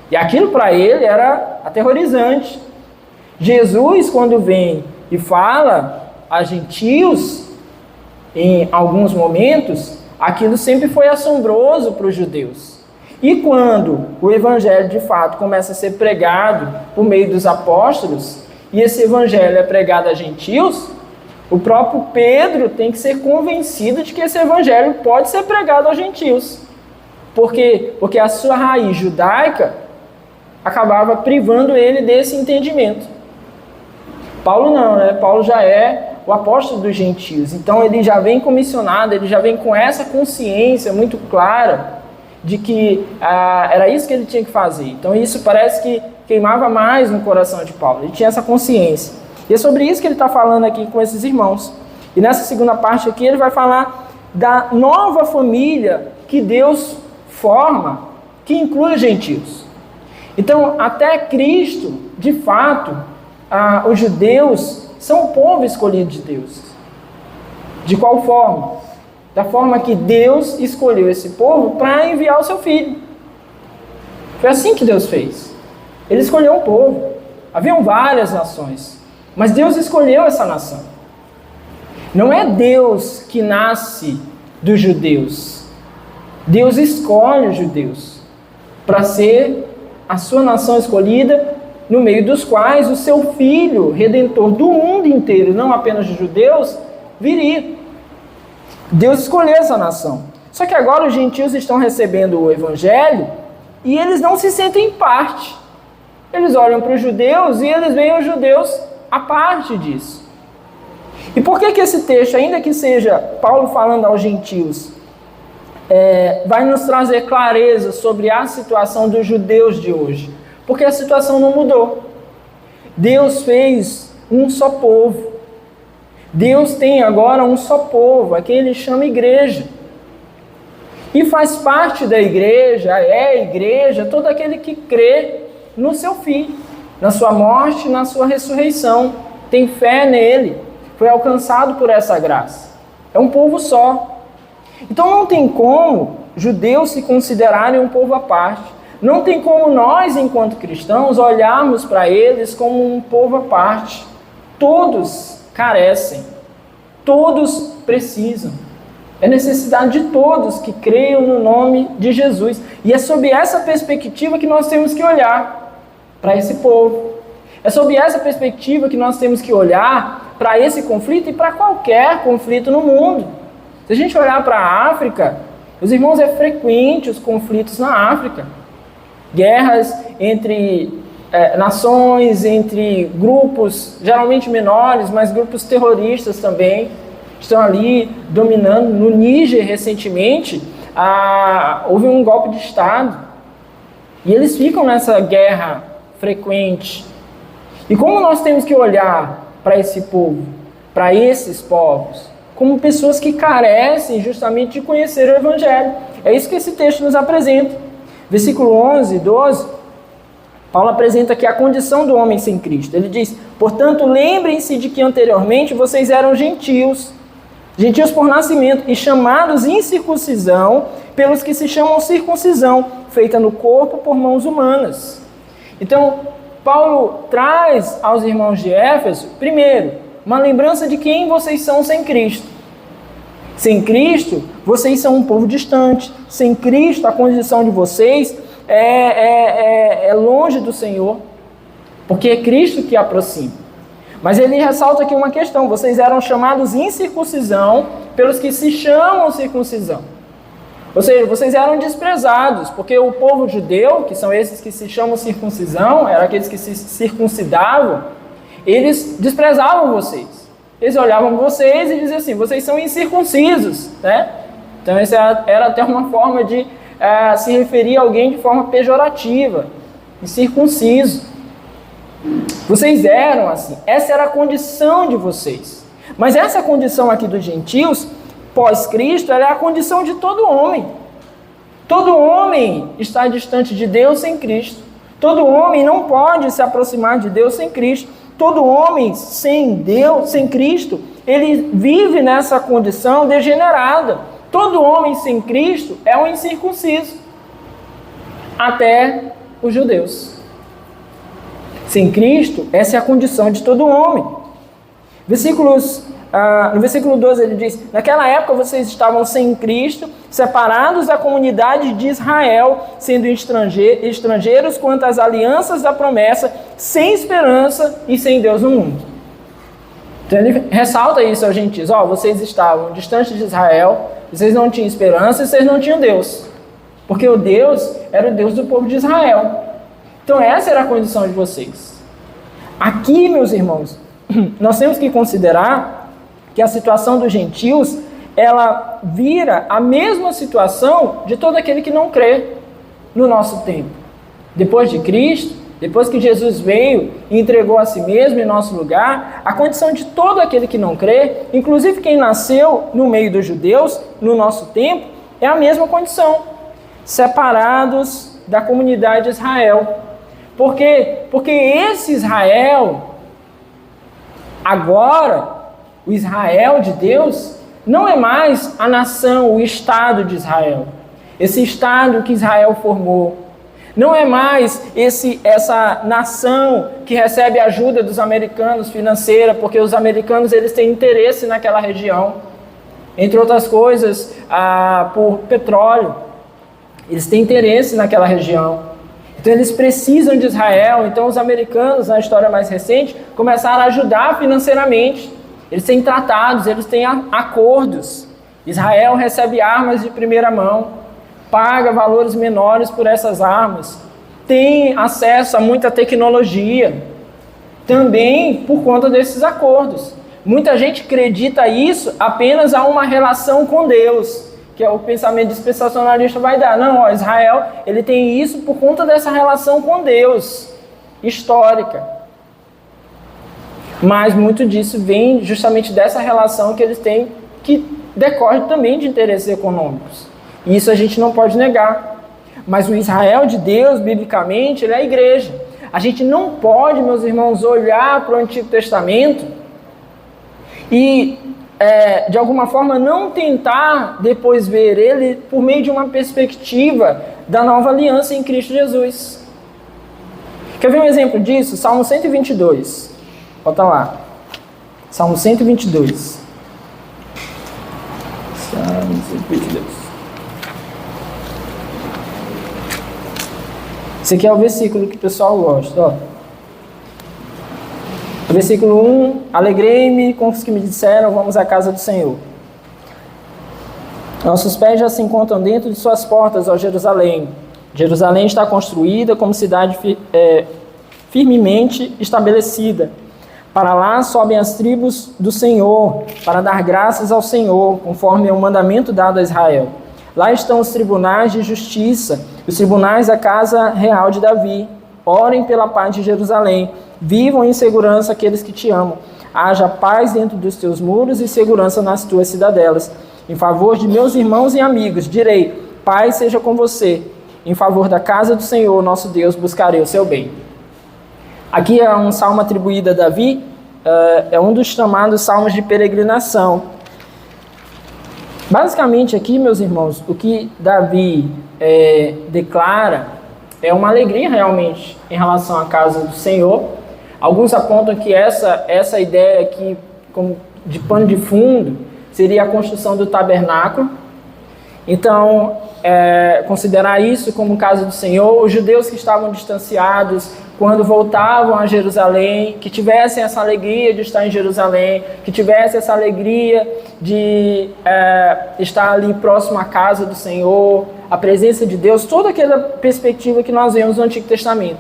E aquilo para ele era aterrorizante. Jesus, quando vem e fala a gentios, em alguns momentos, aquilo sempre foi assombroso para os judeus. E quando o evangelho de fato começa a ser pregado por meio dos apóstolos, e esse evangelho é pregado a gentios, o próprio Pedro tem que ser convencido de que esse evangelho pode ser pregado aos gentios. Por quê? Porque a sua raiz judaica acabava privando ele desse entendimento. Paulo não, Paulo já é o apóstolo dos gentios. Então ele já vem comissionado, ele já vem com essa consciência muito clara de que era isso que ele tinha que fazer. Então isso parece que queimava mais no coração de Paulo. Ele tinha essa consciência. E é sobre isso que ele está falando aqui com esses irmãos. E nessa segunda parte aqui ele vai falar da nova família que Deus forma, que inclui os gentios. Então, até Cristo, de fato, os judeus são o povo escolhido de Deus. De qual forma? Da forma que Deus escolheu esse povo para enviar o seu filho. Foi assim que Deus fez. Ele escolheu um povo. Haviam várias nações, mas Deus escolheu essa nação. Não é Deus que nasce dos judeus. Deus escolhe os judeus para ser a sua nação escolhida, no meio dos quais o seu Filho, Redentor do mundo inteiro, não apenas dos judeus, viria. Deus escolheu essa nação. Só que agora os gentios estão recebendo o Evangelho e eles não se sentem parte. Eles olham para os judeus e eles veem os judeus à parte disso. E por que esse texto, ainda que seja Paulo falando aos gentios, vai nos trazer clareza sobre a situação dos judeus de hoje? Porque a situação não mudou. Deus fez um só povo. Deus tem agora um só povo, a quem ele chama igreja. E faz parte da igreja, é a igreja, todo aquele que crê no seu Filho, na sua morte, na sua ressurreição, tem fé nele, foi alcançado por essa graça. É um povo só. Então não tem como judeus se considerarem um povo à parte. Não tem como nós, enquanto cristãos, olharmos para eles como um povo à parte. Todos carecem, todos precisam. É necessidade de todos que creiam no nome de Jesus. E é sob essa perspectiva que nós temos que olhar para esse povo. É sob essa perspectiva que nós temos que olhar para esse conflito e para qualquer conflito no mundo. Se a gente olhar para a África, os irmãos, é frequente os conflitos na África. Guerras entre nações, entre grupos, geralmente menores, mas grupos terroristas também, estão ali dominando. No Níger, recentemente, houve um golpe de Estado e eles ficam nessa guerra frequente. E como nós temos que olhar para esse povo, para esses povos, como pessoas que carecem justamente de conhecer o Evangelho. É isso que esse texto nos apresenta. Versículo 11 e 12, Paulo apresenta aqui a condição do homem sem Cristo. Ele diz: portanto, lembrem-se de que anteriormente vocês eram gentios por nascimento, e chamados incircuncisão pelos que se chamam circuncisão, feita no corpo por mãos humanas. Então, Paulo traz aos irmãos de Éfeso, primeiro, uma lembrança de quem vocês são sem Cristo. Sem Cristo, vocês são um povo distante. Sem Cristo, a condição de vocês é longe do Senhor, porque é Cristo que aproxima. Mas ele ressalta aqui uma questão: vocês eram chamados incircuncisão pelos que se chamam circuncisão. Ou seja, vocês eram desprezados, porque o povo judeu, que são esses que se chamam circuncisão, eram aqueles que se circuncidavam, eles desprezavam vocês. Eles olhavam vocês e diziam assim: vocês são incircuncisos, né? Então essa era até uma forma de se referir a alguém de forma pejorativa, incircunciso. Vocês eram assim, essa era a condição de vocês. Mas essa condição aqui dos gentios, pós-Cristo, ela é a condição de todo homem. Todo homem está distante de Deus sem Cristo. Todo homem não pode se aproximar de Deus sem Cristo. Todo homem sem Deus, sem Cristo, ele vive nessa condição degenerada. Todo homem sem Cristo é um incircunciso, até os judeus. Sem Cristo, essa é a condição de todo homem. No versículo 12 ele diz: naquela época vocês estavam sem Cristo, separados da comunidade de Israel, sendo estrangeiros quanto às alianças da promessa, sem esperança e sem Deus no mundo. Então ele ressalta isso aos gentios: vocês estavam distantes de Israel, vocês não tinham esperança e vocês não tinham Deus, porque o Deus era o Deus do povo de Israel. Então essa era a condição de vocês. Aqui, meus irmãos, nós temos que considerar que a situação dos gentios, ela vira a mesma situação de todo aquele que não crê no nosso tempo. Depois de Cristo, depois que Jesus veio e entregou a si mesmo em nosso lugar, a condição de todo aquele que não crê, inclusive quem nasceu no meio dos judeus, no nosso tempo, é a mesma condição. Separados da comunidade de Israel. Por quê? Porque esse Israel, agora, o Israel de Deus, não é mais a nação, o Estado de Israel. Esse Estado que Israel formou. Não é mais essa nação que recebe ajuda dos americanos financeira, porque os americanos eles têm interesse naquela região. Entre outras coisas, por petróleo. Eles têm interesse naquela região. Então eles precisam de Israel. Então os americanos, na história mais recente, começaram a ajudar financeiramente. Eles têm tratados, eles têm acordos. Israel recebe armas de primeira mão, paga valores menores por essas armas, tem acesso a muita tecnologia, também por conta desses acordos. Muita gente acredita isso apenas a uma relação com Deus, que é o pensamento dispensacionalista vai dar. Não, Israel ele tem isso por conta dessa relação com Deus, histórica. Mas muito disso vem justamente dessa relação que eles têm, que decorre também de interesses econômicos. E isso a gente não pode negar. Mas o Israel de Deus, biblicamente, ele é a igreja. A gente não pode, meus irmãos, olhar para o Antigo Testamento e, de alguma forma, não tentar depois ver ele por meio de uma perspectiva da nova aliança em Cristo Jesus. Quer ver um exemplo disso? Salmo 122. Volta lá. Salmo 122. Salmo 122. Esse aqui é o versículo que o pessoal gosta. Ó. Versículo 1. Alegrei-me com os que me disseram, vamos à casa do Senhor. Nossos pés já se encontram dentro de suas portas, ó Jerusalém. Jerusalém está construída como cidade firmemente estabelecida. Para lá sobem as tribos do Senhor, para dar graças ao Senhor, conforme é o mandamento dado a Israel. Lá estão os tribunais de justiça, os tribunais da casa real de Davi. Orem pela paz de Jerusalém. Vivam em segurança aqueles que te amam. Haja paz dentro dos teus muros e segurança nas tuas cidadelas. Em favor de meus irmãos e amigos, direi, paz seja com você. Em favor da casa do Senhor, nosso Deus, buscarei o seu bem. Aqui é um salmo atribuído a Davi, é um dos chamados salmos de peregrinação. Basicamente aqui, meus irmãos, o que Davi declara é uma alegria realmente em relação à casa do Senhor. Alguns apontam que essa ideia aqui, como de pano de fundo, seria a construção do tabernáculo. Então, considerar isso como casa do Senhor, os judeus que estavam distanciados, quando voltavam a Jerusalém, que tivessem essa alegria de estar em Jerusalém, que tivessem essa alegria de estar ali próximo à casa do Senhor, a presença de Deus, toda aquela perspectiva que nós vemos no Antigo Testamento.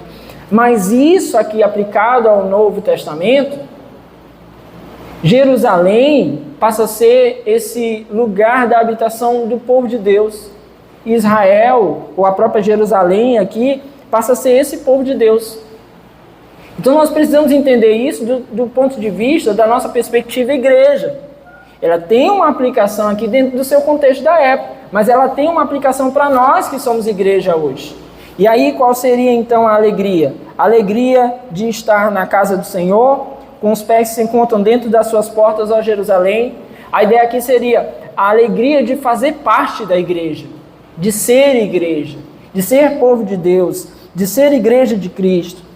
Mas isso aqui aplicado ao Novo Testamento, Jerusalém passa a ser esse lugar da habitação do povo de Deus. Israel, ou a própria Jerusalém aqui, passa a ser esse povo de Deus. Então nós precisamos entender isso do ponto de vista da nossa perspectiva igreja. Ela tem uma aplicação aqui dentro do seu contexto da época, mas ela tem uma aplicação para nós que somos igreja hoje. E aí qual seria então a alegria? A alegria de estar na casa do Senhor, com os pés que se encontram dentro das suas portas, ó Jerusalém. A ideia aqui seria a alegria de fazer parte da igreja, de ser povo de Deus, de ser igreja de Cristo.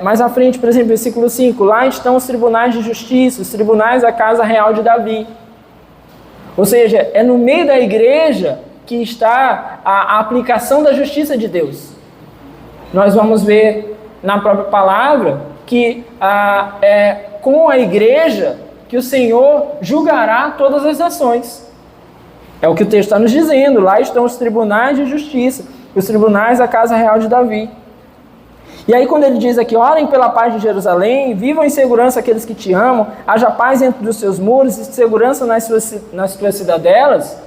Mais à frente, por exemplo, versículo 5, lá estão os tribunais de justiça, os tribunais da casa real de Davi. Ou seja, é no meio da igreja que está a aplicação da justiça de Deus. Nós vamos ver na própria palavra que é com a igreja que o Senhor julgará todas as nações. É o que o texto está nos dizendo. Lá estão os tribunais de justiça, os tribunais da casa real de Davi. E aí quando ele diz aqui, orem pela paz de Jerusalém, vivam em segurança aqueles que te amam, haja paz dentro dos seus muros e segurança nas tuas cidadelas,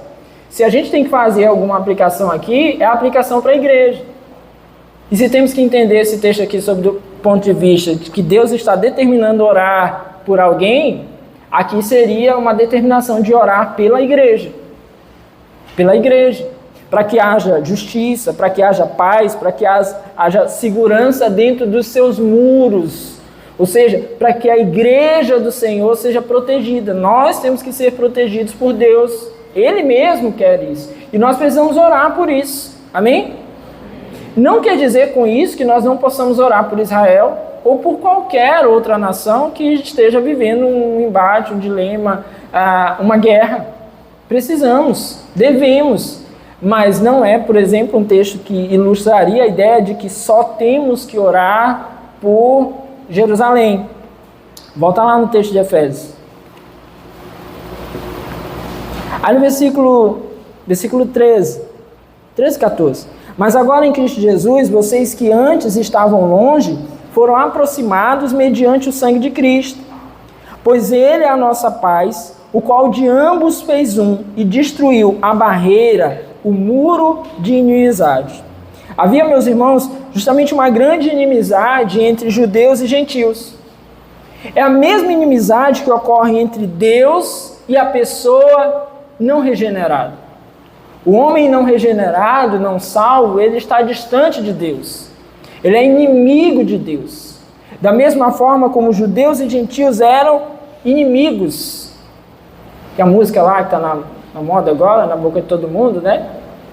se a gente tem que fazer alguma aplicação aqui, é a aplicação para a igreja. E se temos que entender esse texto aqui sob o ponto de vista de que Deus está determinando orar por alguém, aqui seria uma determinação de orar pela igreja. Pela igreja. Para que haja justiça, para que haja paz, para que haja segurança dentro dos seus muros. Ou seja, para que a igreja do Senhor seja protegida. Nós temos que ser protegidos por Deus. Ele mesmo quer isso. E nós precisamos orar por isso. Amém? Não quer dizer com isso que nós não possamos orar por Israel ou por qualquer outra nação que esteja vivendo um embate, um dilema, uma guerra. Precisamos, devemos. Mas não é, por exemplo, um texto que ilustraria a ideia de que só temos que orar por Jerusalém. Volta lá no texto de Efésios. Aí no versículo 13, 14. Mas agora em Cristo Jesus, vocês que antes estavam longe, foram aproximados mediante o sangue de Cristo. Pois Ele é a nossa paz, o qual de ambos fez um e destruiu a barreira, o muro de inimizade. Havia, meus irmãos, justamente uma grande inimizade entre judeus e gentios. É a mesma inimizade que ocorre entre Deus e a pessoa não regenerada. O homem não regenerado, não salvo, ele está distante de Deus. Ele é inimigo de Deus. Da mesma forma como judeus e gentios eram inimigos. Que a música lá que está na moda agora, na boca de todo mundo, né?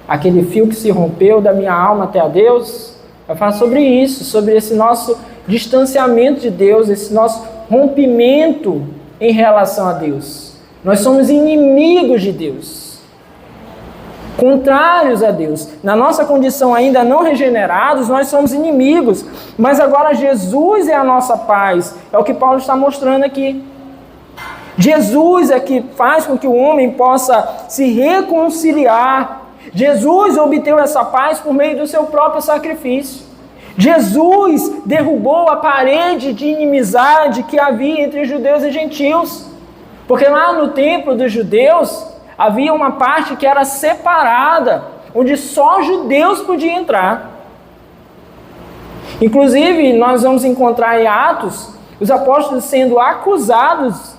Aquele fio que se rompeu da minha alma até a Deus. Vai falar sobre isso, sobre esse nosso distanciamento de Deus, esse nosso rompimento em relação a Deus. Nós somos inimigos de Deus, contrários a Deus. Na nossa condição ainda não regenerados, nós somos inimigos, mas agora Jesus é a nossa paz. É o que Paulo está mostrando aqui. Jesus é que faz com que o homem possa se reconciliar. Jesus obteve essa paz por meio do seu próprio sacrifício. Jesus derrubou a parede de inimizade que havia entre judeus e gentios. Porque lá no templo dos judeus havia uma parte que era separada, onde só judeus podiam entrar. Inclusive, nós vamos encontrar em Atos os apóstolos sendo acusados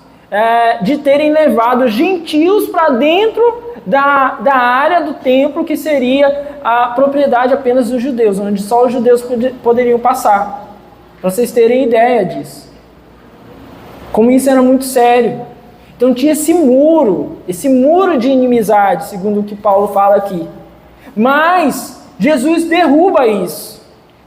de terem levado gentios para dentro da área do templo, que seria a propriedade apenas dos judeus, onde só os judeus poderiam passar. Para vocês terem ideia disso. Como isso era muito sério. Então tinha esse muro de inimizade, segundo o que Paulo fala aqui. Mas Jesus derruba isso.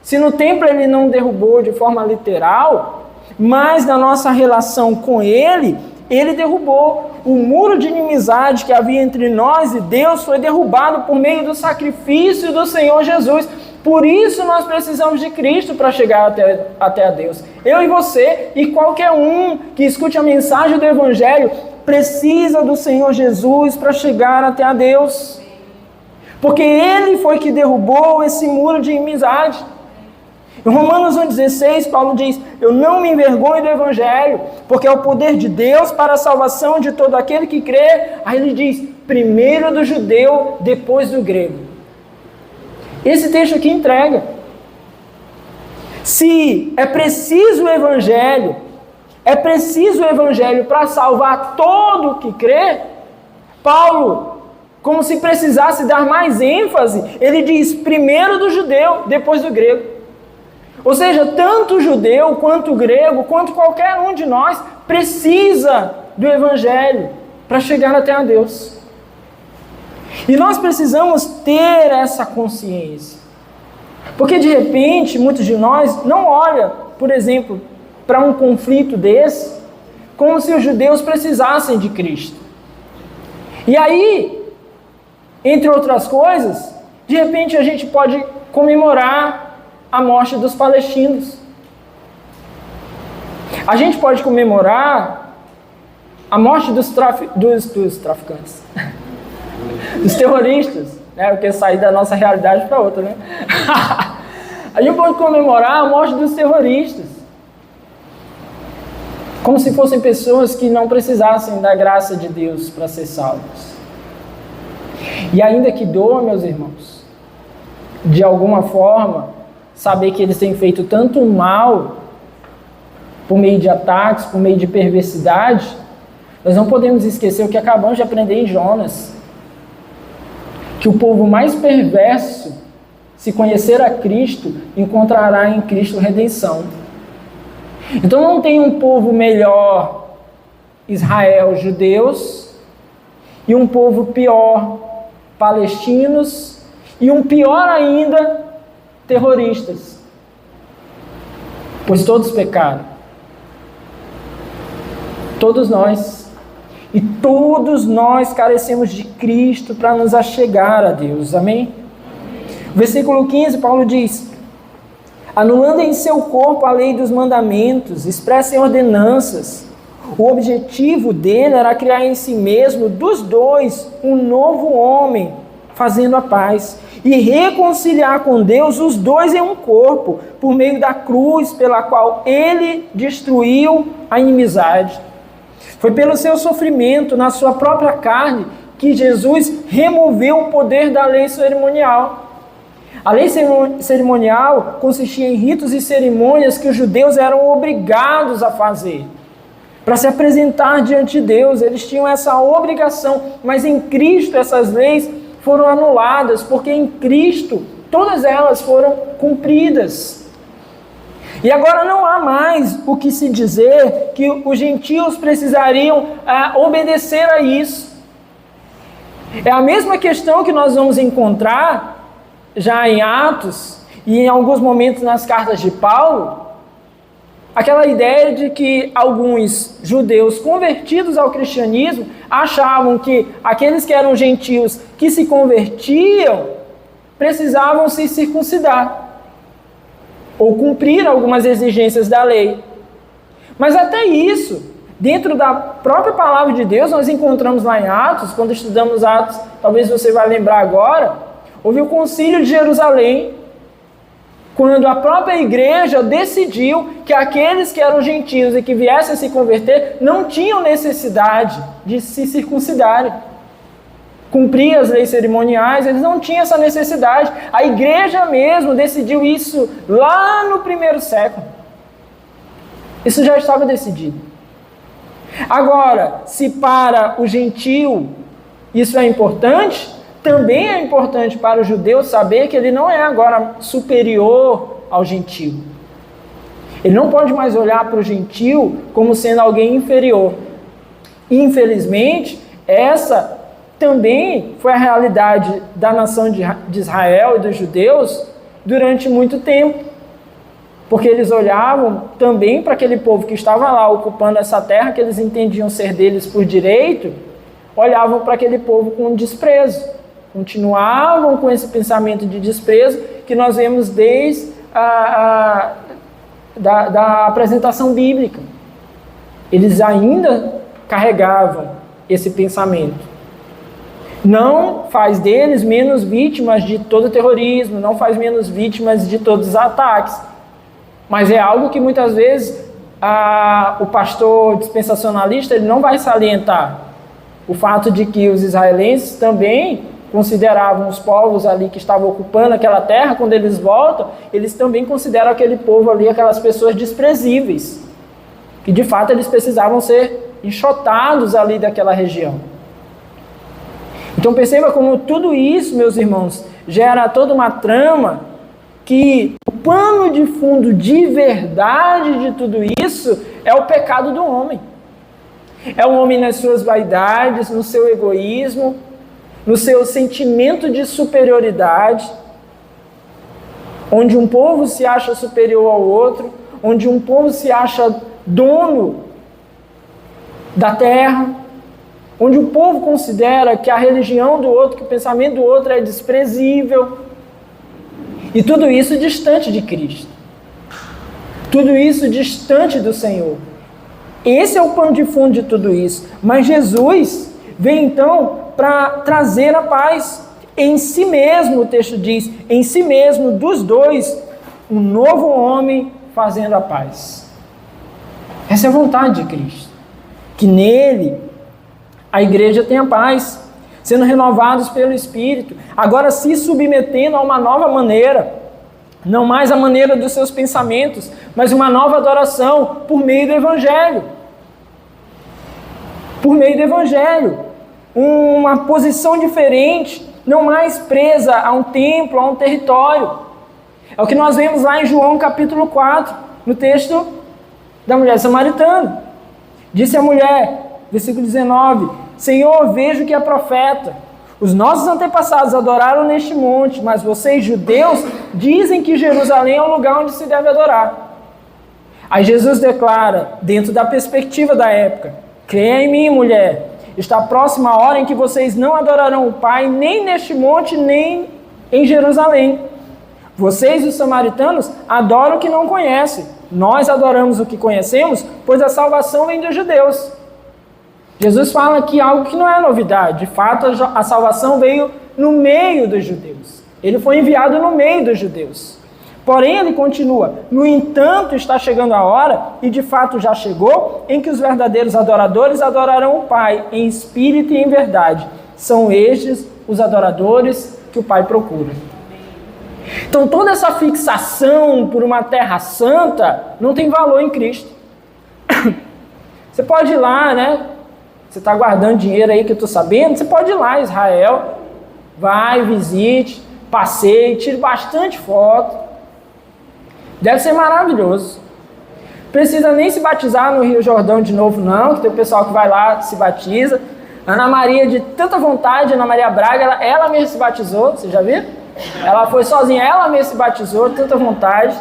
Se no templo ele não derrubou de forma literal, mas na nossa relação com ele derrubou. O muro de inimizade que havia entre nós e Deus foi derrubado por meio do sacrifício do Senhor Jesus. Por isso nós precisamos de Cristo para chegar até a Deus. Eu e você e qualquer um que escute a mensagem do Evangelho precisa do Senhor Jesus para chegar até a Deus. Porque Ele foi que derrubou esse muro de inimizade. Em Romanos 1,16, Paulo diz: eu não me envergonho do Evangelho, porque é o poder de Deus para a salvação de todo aquele que crê. Aí ele diz: primeiro do judeu, depois do grego. Esse texto aqui entrega. Se é preciso o Evangelho para salvar todo o que crê, Paulo, como se precisasse dar mais ênfase, ele diz: primeiro do judeu, depois do grego. Ou seja, tanto o judeu, quanto o grego, quanto qualquer um de nós, precisa do Evangelho para chegar até a Deus. E nós precisamos ter essa consciência. Porque de repente, muitos de nós não olham, por exemplo, para um conflito desse, como se os judeus precisassem de Cristo. E aí, entre outras coisas, de repente a gente pode comemorar a morte dos palestinos. A gente pode comemorar a morte dos traficantes, dos terroristas, né? Porque sair da nossa realidade para outra, né? A gente pode comemorar a morte dos terroristas, como se fossem pessoas que não precisassem da graça de Deus para ser salvos. E ainda que doa, meus irmãos, de alguma forma, saber que eles têm feito tanto mal por meio de ataques, por meio de perversidade, nós não podemos esquecer o que acabamos de aprender em Jonas, que o povo mais perverso, se conhecer a Cristo, encontrará em Cristo redenção. Então não tem um povo melhor, Israel, judeus, e um povo pior, palestinos, e um pior ainda, terroristas, pois todos pecaram, todos nós, e todos nós carecemos de Cristo para nos achegar a Deus, amém? Versículo 15, Paulo diz: anulando em seu corpo a lei dos mandamentos, expressa em ordenanças. O objetivo dele era criar em si mesmo, dos dois, um novo homem, fazendo a paz, e reconciliar com Deus os dois em um corpo, por meio da cruz pela qual ele destruiu a inimizade. Foi pelo seu sofrimento na sua própria carne que Jesus removeu o poder da lei cerimonial. A lei cerimonial consistia em ritos e cerimônias que os judeus eram obrigados a fazer para se apresentar diante de Deus. Eles tinham essa obrigação, mas em Cristo essas leis foram anuladas, porque em Cristo todas elas foram cumpridas. E agora não há mais o que se dizer que os gentios precisariam obedecer a isso. É a mesma questão que nós vamos encontrar já em Atos e em alguns momentos nas cartas de Paulo, aquela ideia de que alguns judeus convertidos ao cristianismo achavam que aqueles que eram gentios que se convertiam precisavam se circuncidar ou cumprir algumas exigências da lei. Mas até isso, dentro da própria palavra de Deus, nós encontramos lá em Atos, quando estudamos Atos, talvez você vai lembrar agora, houve o Concílio de Jerusalém, quando a própria igreja decidiu que aqueles que eram gentios e que viessem a se converter não tinham necessidade de se circuncidarem. cumprir as leis cerimoniais, eles não tinham essa necessidade. A igreja mesmo decidiu isso lá no primeiro século. Isso já estava decidido. Agora, se para o gentio isso é importante, também é importante para o judeu saber que ele não é agora superior ao gentio. Ele não pode mais olhar para o gentio como sendo alguém inferior. Infelizmente, essa também foi a realidade da nação de Israel e dos judeus durante muito tempo. Porque eles olhavam também para aquele povo que estava lá ocupando essa terra, que eles entendiam ser deles por direito, olhavam para aquele povo com desprezo. Continuavam com esse pensamento de desprezo que nós vemos desde da apresentação bíblica. Eles ainda carregavam esse pensamento. Não faz deles menos vítimas de todo terrorismo, não faz menos vítimas de todos os ataques. Mas é algo que muitas vezes o pastor dispensacionalista ele não vai salientar. O fato de que os israelenses também consideravam os povos ali que estavam ocupando aquela terra, quando eles voltam, eles também consideram aquele povo ali, aquelas pessoas desprezíveis, que de fato eles precisavam ser enxotados ali daquela região. Então perceba como tudo isso, meus irmãos, gera toda uma trama que o pano de fundo de verdade de tudo isso é o pecado do homem. É o homem nas suas vaidades, no seu egoísmo, no seu sentimento de superioridade, onde um povo se acha superior ao outro, onde um povo se acha dono da terra, onde o povo considera que a religião do outro, que o pensamento do outro é desprezível. E tudo isso distante de Cristo. Tudo isso distante do Senhor. Esse é o pano de fundo de tudo isso. Mas Jesus vem então para trazer a paz em si mesmo, o texto diz, em si mesmo, dos dois, um novo homem fazendo a paz. Essa é a vontade de Cristo. Que nele a igreja tenha paz, sendo renovados pelo Espírito, agora se submetendo a uma nova maneira, não mais a maneira dos seus pensamentos, mas uma nova adoração por meio do Evangelho. Por meio do Evangelho. Uma posição diferente, não mais presa a um templo, a um território. É o que nós vemos lá em João capítulo 4, no texto da mulher samaritana. Disse a mulher, versículo 19, Senhor, vejo que é profeta. Os nossos antepassados adoraram neste monte, mas vocês, judeus, dizem que Jerusalém é o lugar onde se deve adorar. Aí Jesus declara, dentro da perspectiva da época, creia em mim, mulher, está próxima a hora em que vocês não adorarão o Pai, nem neste monte, nem em Jerusalém. Vocês, os samaritanos, adoram o que não conhecem. Nós adoramos o que conhecemos, pois a salvação vem dos judeus. Jesus fala aqui algo que não é novidade. De fato, a salvação veio no meio dos judeus. Ele foi enviado no meio dos judeus. Porém, ele continua, no entanto, está chegando a hora, e de fato já chegou, em que os verdadeiros adoradores adorarão o Pai, em espírito e em verdade. São estes os adoradores que o Pai procura. Então, toda essa fixação por uma terra santa não tem valor em Cristo. Você pode ir lá, né? Você está guardando dinheiro aí que eu estou sabendo, você pode ir lá, Israel, vai, visite, passeie, tire bastante foto. Deve ser maravilhoso. Precisa nem se batizar no Rio Jordão de novo, não, que tem o pessoal que vai lá, se batiza. Ana Maria, de tanta vontade, Ana Maria Braga, ela mesma se batizou, você já viu? Ela foi sozinha, ela mesma se batizou, de tanta vontade.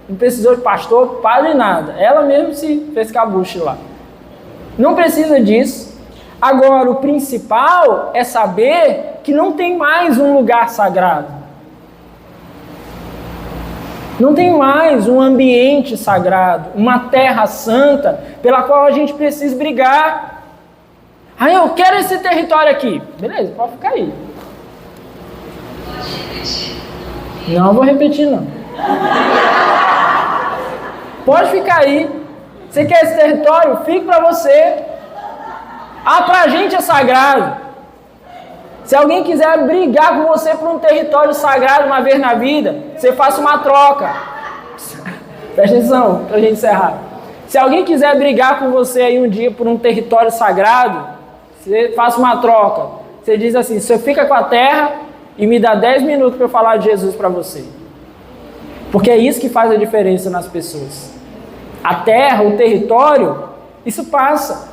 Não precisou de pastor, padre, nada. Ela mesma se fez cabucho lá. Não precisa disso. Agora, o principal é saber que não tem mais um lugar sagrado. Não tem mais um ambiente sagrado, uma terra santa pela qual a gente precisa brigar. Ah, eu quero esse território aqui. Beleza, pode ficar aí. Não vou repetir, não. Pode ficar aí. Você quer esse território? Fique para você. Ah, para a gente é sagrado. Se alguém quiser brigar com você por um território sagrado uma vez na vida, você faça uma troca. Presta atenção, para a gente encerrar. Se alguém quiser brigar com você aí um dia por um território sagrado, você faça uma troca. Você diz assim: você fica com a terra e me dá 10 minutos para eu falar de Jesus para você. Porque é isso que faz a diferença nas pessoas. A terra, o território, isso passa.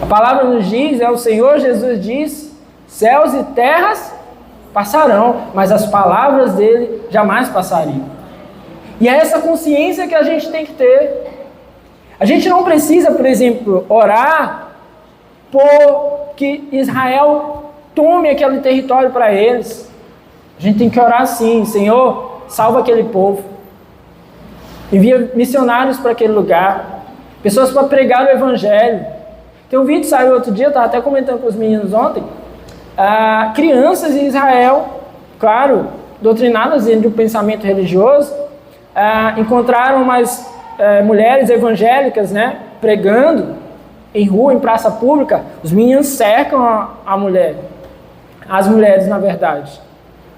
A palavra nos diz, o Senhor Jesus diz: céus e terras passarão, mas as palavras dele jamais passariam. E é essa consciência que a gente tem que ter. A gente não precisa, por exemplo, orar por que Israel tome aquele território para eles. A gente tem que orar assim: Senhor, salva aquele povo. Envia missionários para aquele lugar, pessoas para pregar o evangelho. Tem um vídeo que saiu outro dia, eu estava até comentando com os meninos ontem. Crianças em Israel, claro, doutrinadas dentro de um pensamento religioso, encontraram umas mulheres evangélicas, né, pregando em rua, em praça pública. Os meninos cercam a mulher, as mulheres, na verdade,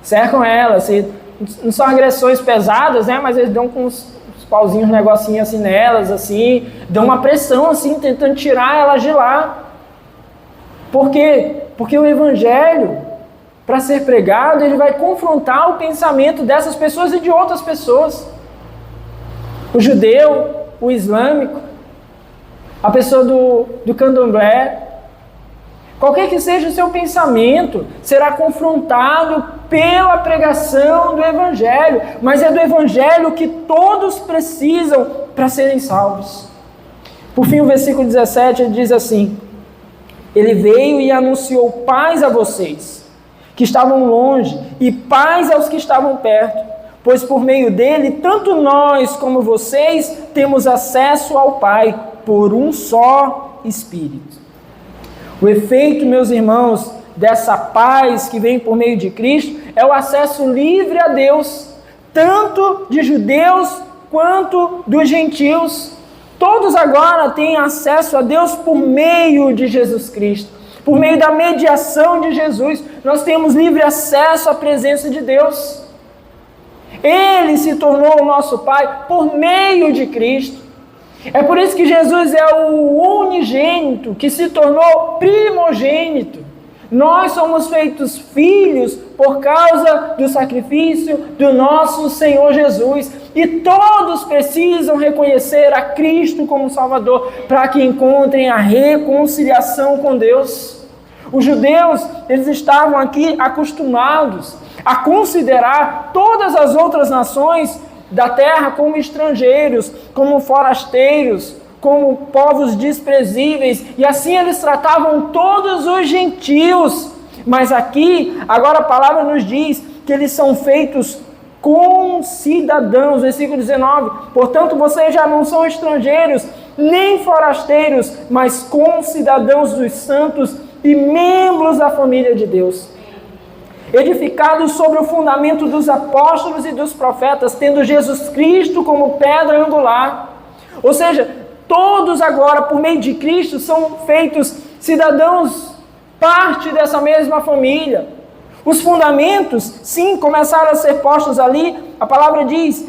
cercam elas. Não são agressões pesadas, né, mas eles dão com os pauzinhos, um negocinho assim nelas, assim, dão uma pressão assim, tentando tirar elas de lá. Por quê? Porque o evangelho, para ser pregado, ele vai confrontar o pensamento dessas pessoas e de outras pessoas. O judeu, o islâmico, a pessoa do candomblé, qualquer que seja o seu pensamento, será confrontado pela pregação do evangelho, mas é do evangelho que todos precisam para serem salvos. Por fim, o versículo 17, ele diz assim: ele veio e anunciou paz a vocês que estavam longe e paz aos que estavam perto, pois por meio dele, tanto nós como vocês temos acesso ao Pai por um só Espírito. O efeito, meus irmãos, dessa paz que vem por meio de Cristo é o acesso livre a Deus, tanto de judeus quanto dos gentios. Todos agora têm acesso a Deus por meio de Jesus Cristo, por meio da mediação de Jesus. Nós temos livre acesso à presença de Deus. Ele se tornou o nosso Pai por meio de Cristo. É por isso que Jesus é o unigênito, que se tornou primogênito. Nós somos feitos filhos por causa do sacrifício do nosso Senhor Jesus. E todos precisam reconhecer a Cristo como Salvador para que encontrem a reconciliação com Deus. Os judeus, eles estavam aqui acostumados a considerar todas as outras nações da terra como estrangeiros, como forasteiros, como povos desprezíveis, e assim eles tratavam todos os gentios. Mas aqui, agora a palavra nos diz que eles são feitos concidadãos, versículo 19, portanto vocês já não são estrangeiros, nem forasteiros, mas concidadãos dos santos e membros da família de Deus, edificados sobre o fundamento dos apóstolos e dos profetas, tendo Jesus Cristo como pedra angular. Ou seja, todos agora, por meio de Cristo, são feitos cidadãos, parte dessa mesma família. Os fundamentos, sim, começaram a ser postos ali. A palavra diz,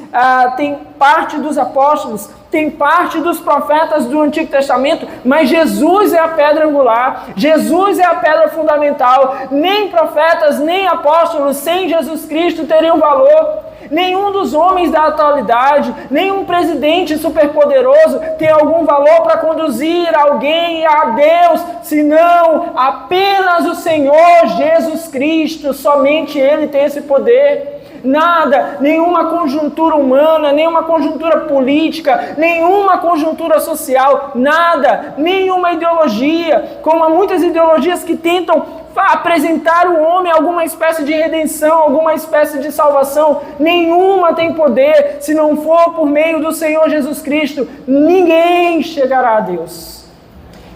tem parte dos apóstolos, tem parte dos profetas do Antigo Testamento, mas Jesus é a pedra angular, Jesus é a pedra fundamental. Nem profetas, nem apóstolos sem Jesus Cristo teriam valor. Nenhum dos homens da atualidade, nenhum presidente superpoderoso tem algum valor para conduzir alguém a Deus, senão apenas o Senhor Jesus Cristo. Somente Ele tem esse poder. Nada, nenhuma conjuntura humana, nenhuma conjuntura política, nenhuma conjuntura social, nada, nenhuma ideologia, como há muitas ideologias que tentam apresentar o homem a alguma espécie de redenção, alguma espécie de salvação. Nenhuma tem poder, se não for por meio do Senhor Jesus Cristo. Ninguém chegará a Deus.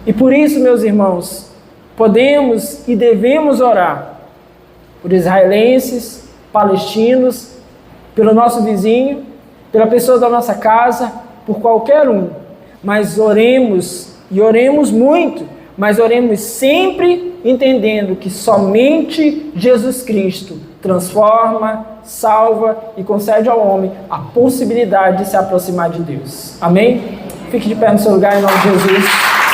E por isso, meus irmãos, podemos e devemos orar por israelenses, palestinos, pelo nosso vizinho, pela pessoa da nossa casa, por qualquer um. Mas oremos, e oremos muito, mas oremos sempre entendendo que somente Jesus Cristo transforma, salva e concede ao homem a possibilidade de se aproximar de Deus. Amém? Fique de pé no seu lugar em nome de Jesus.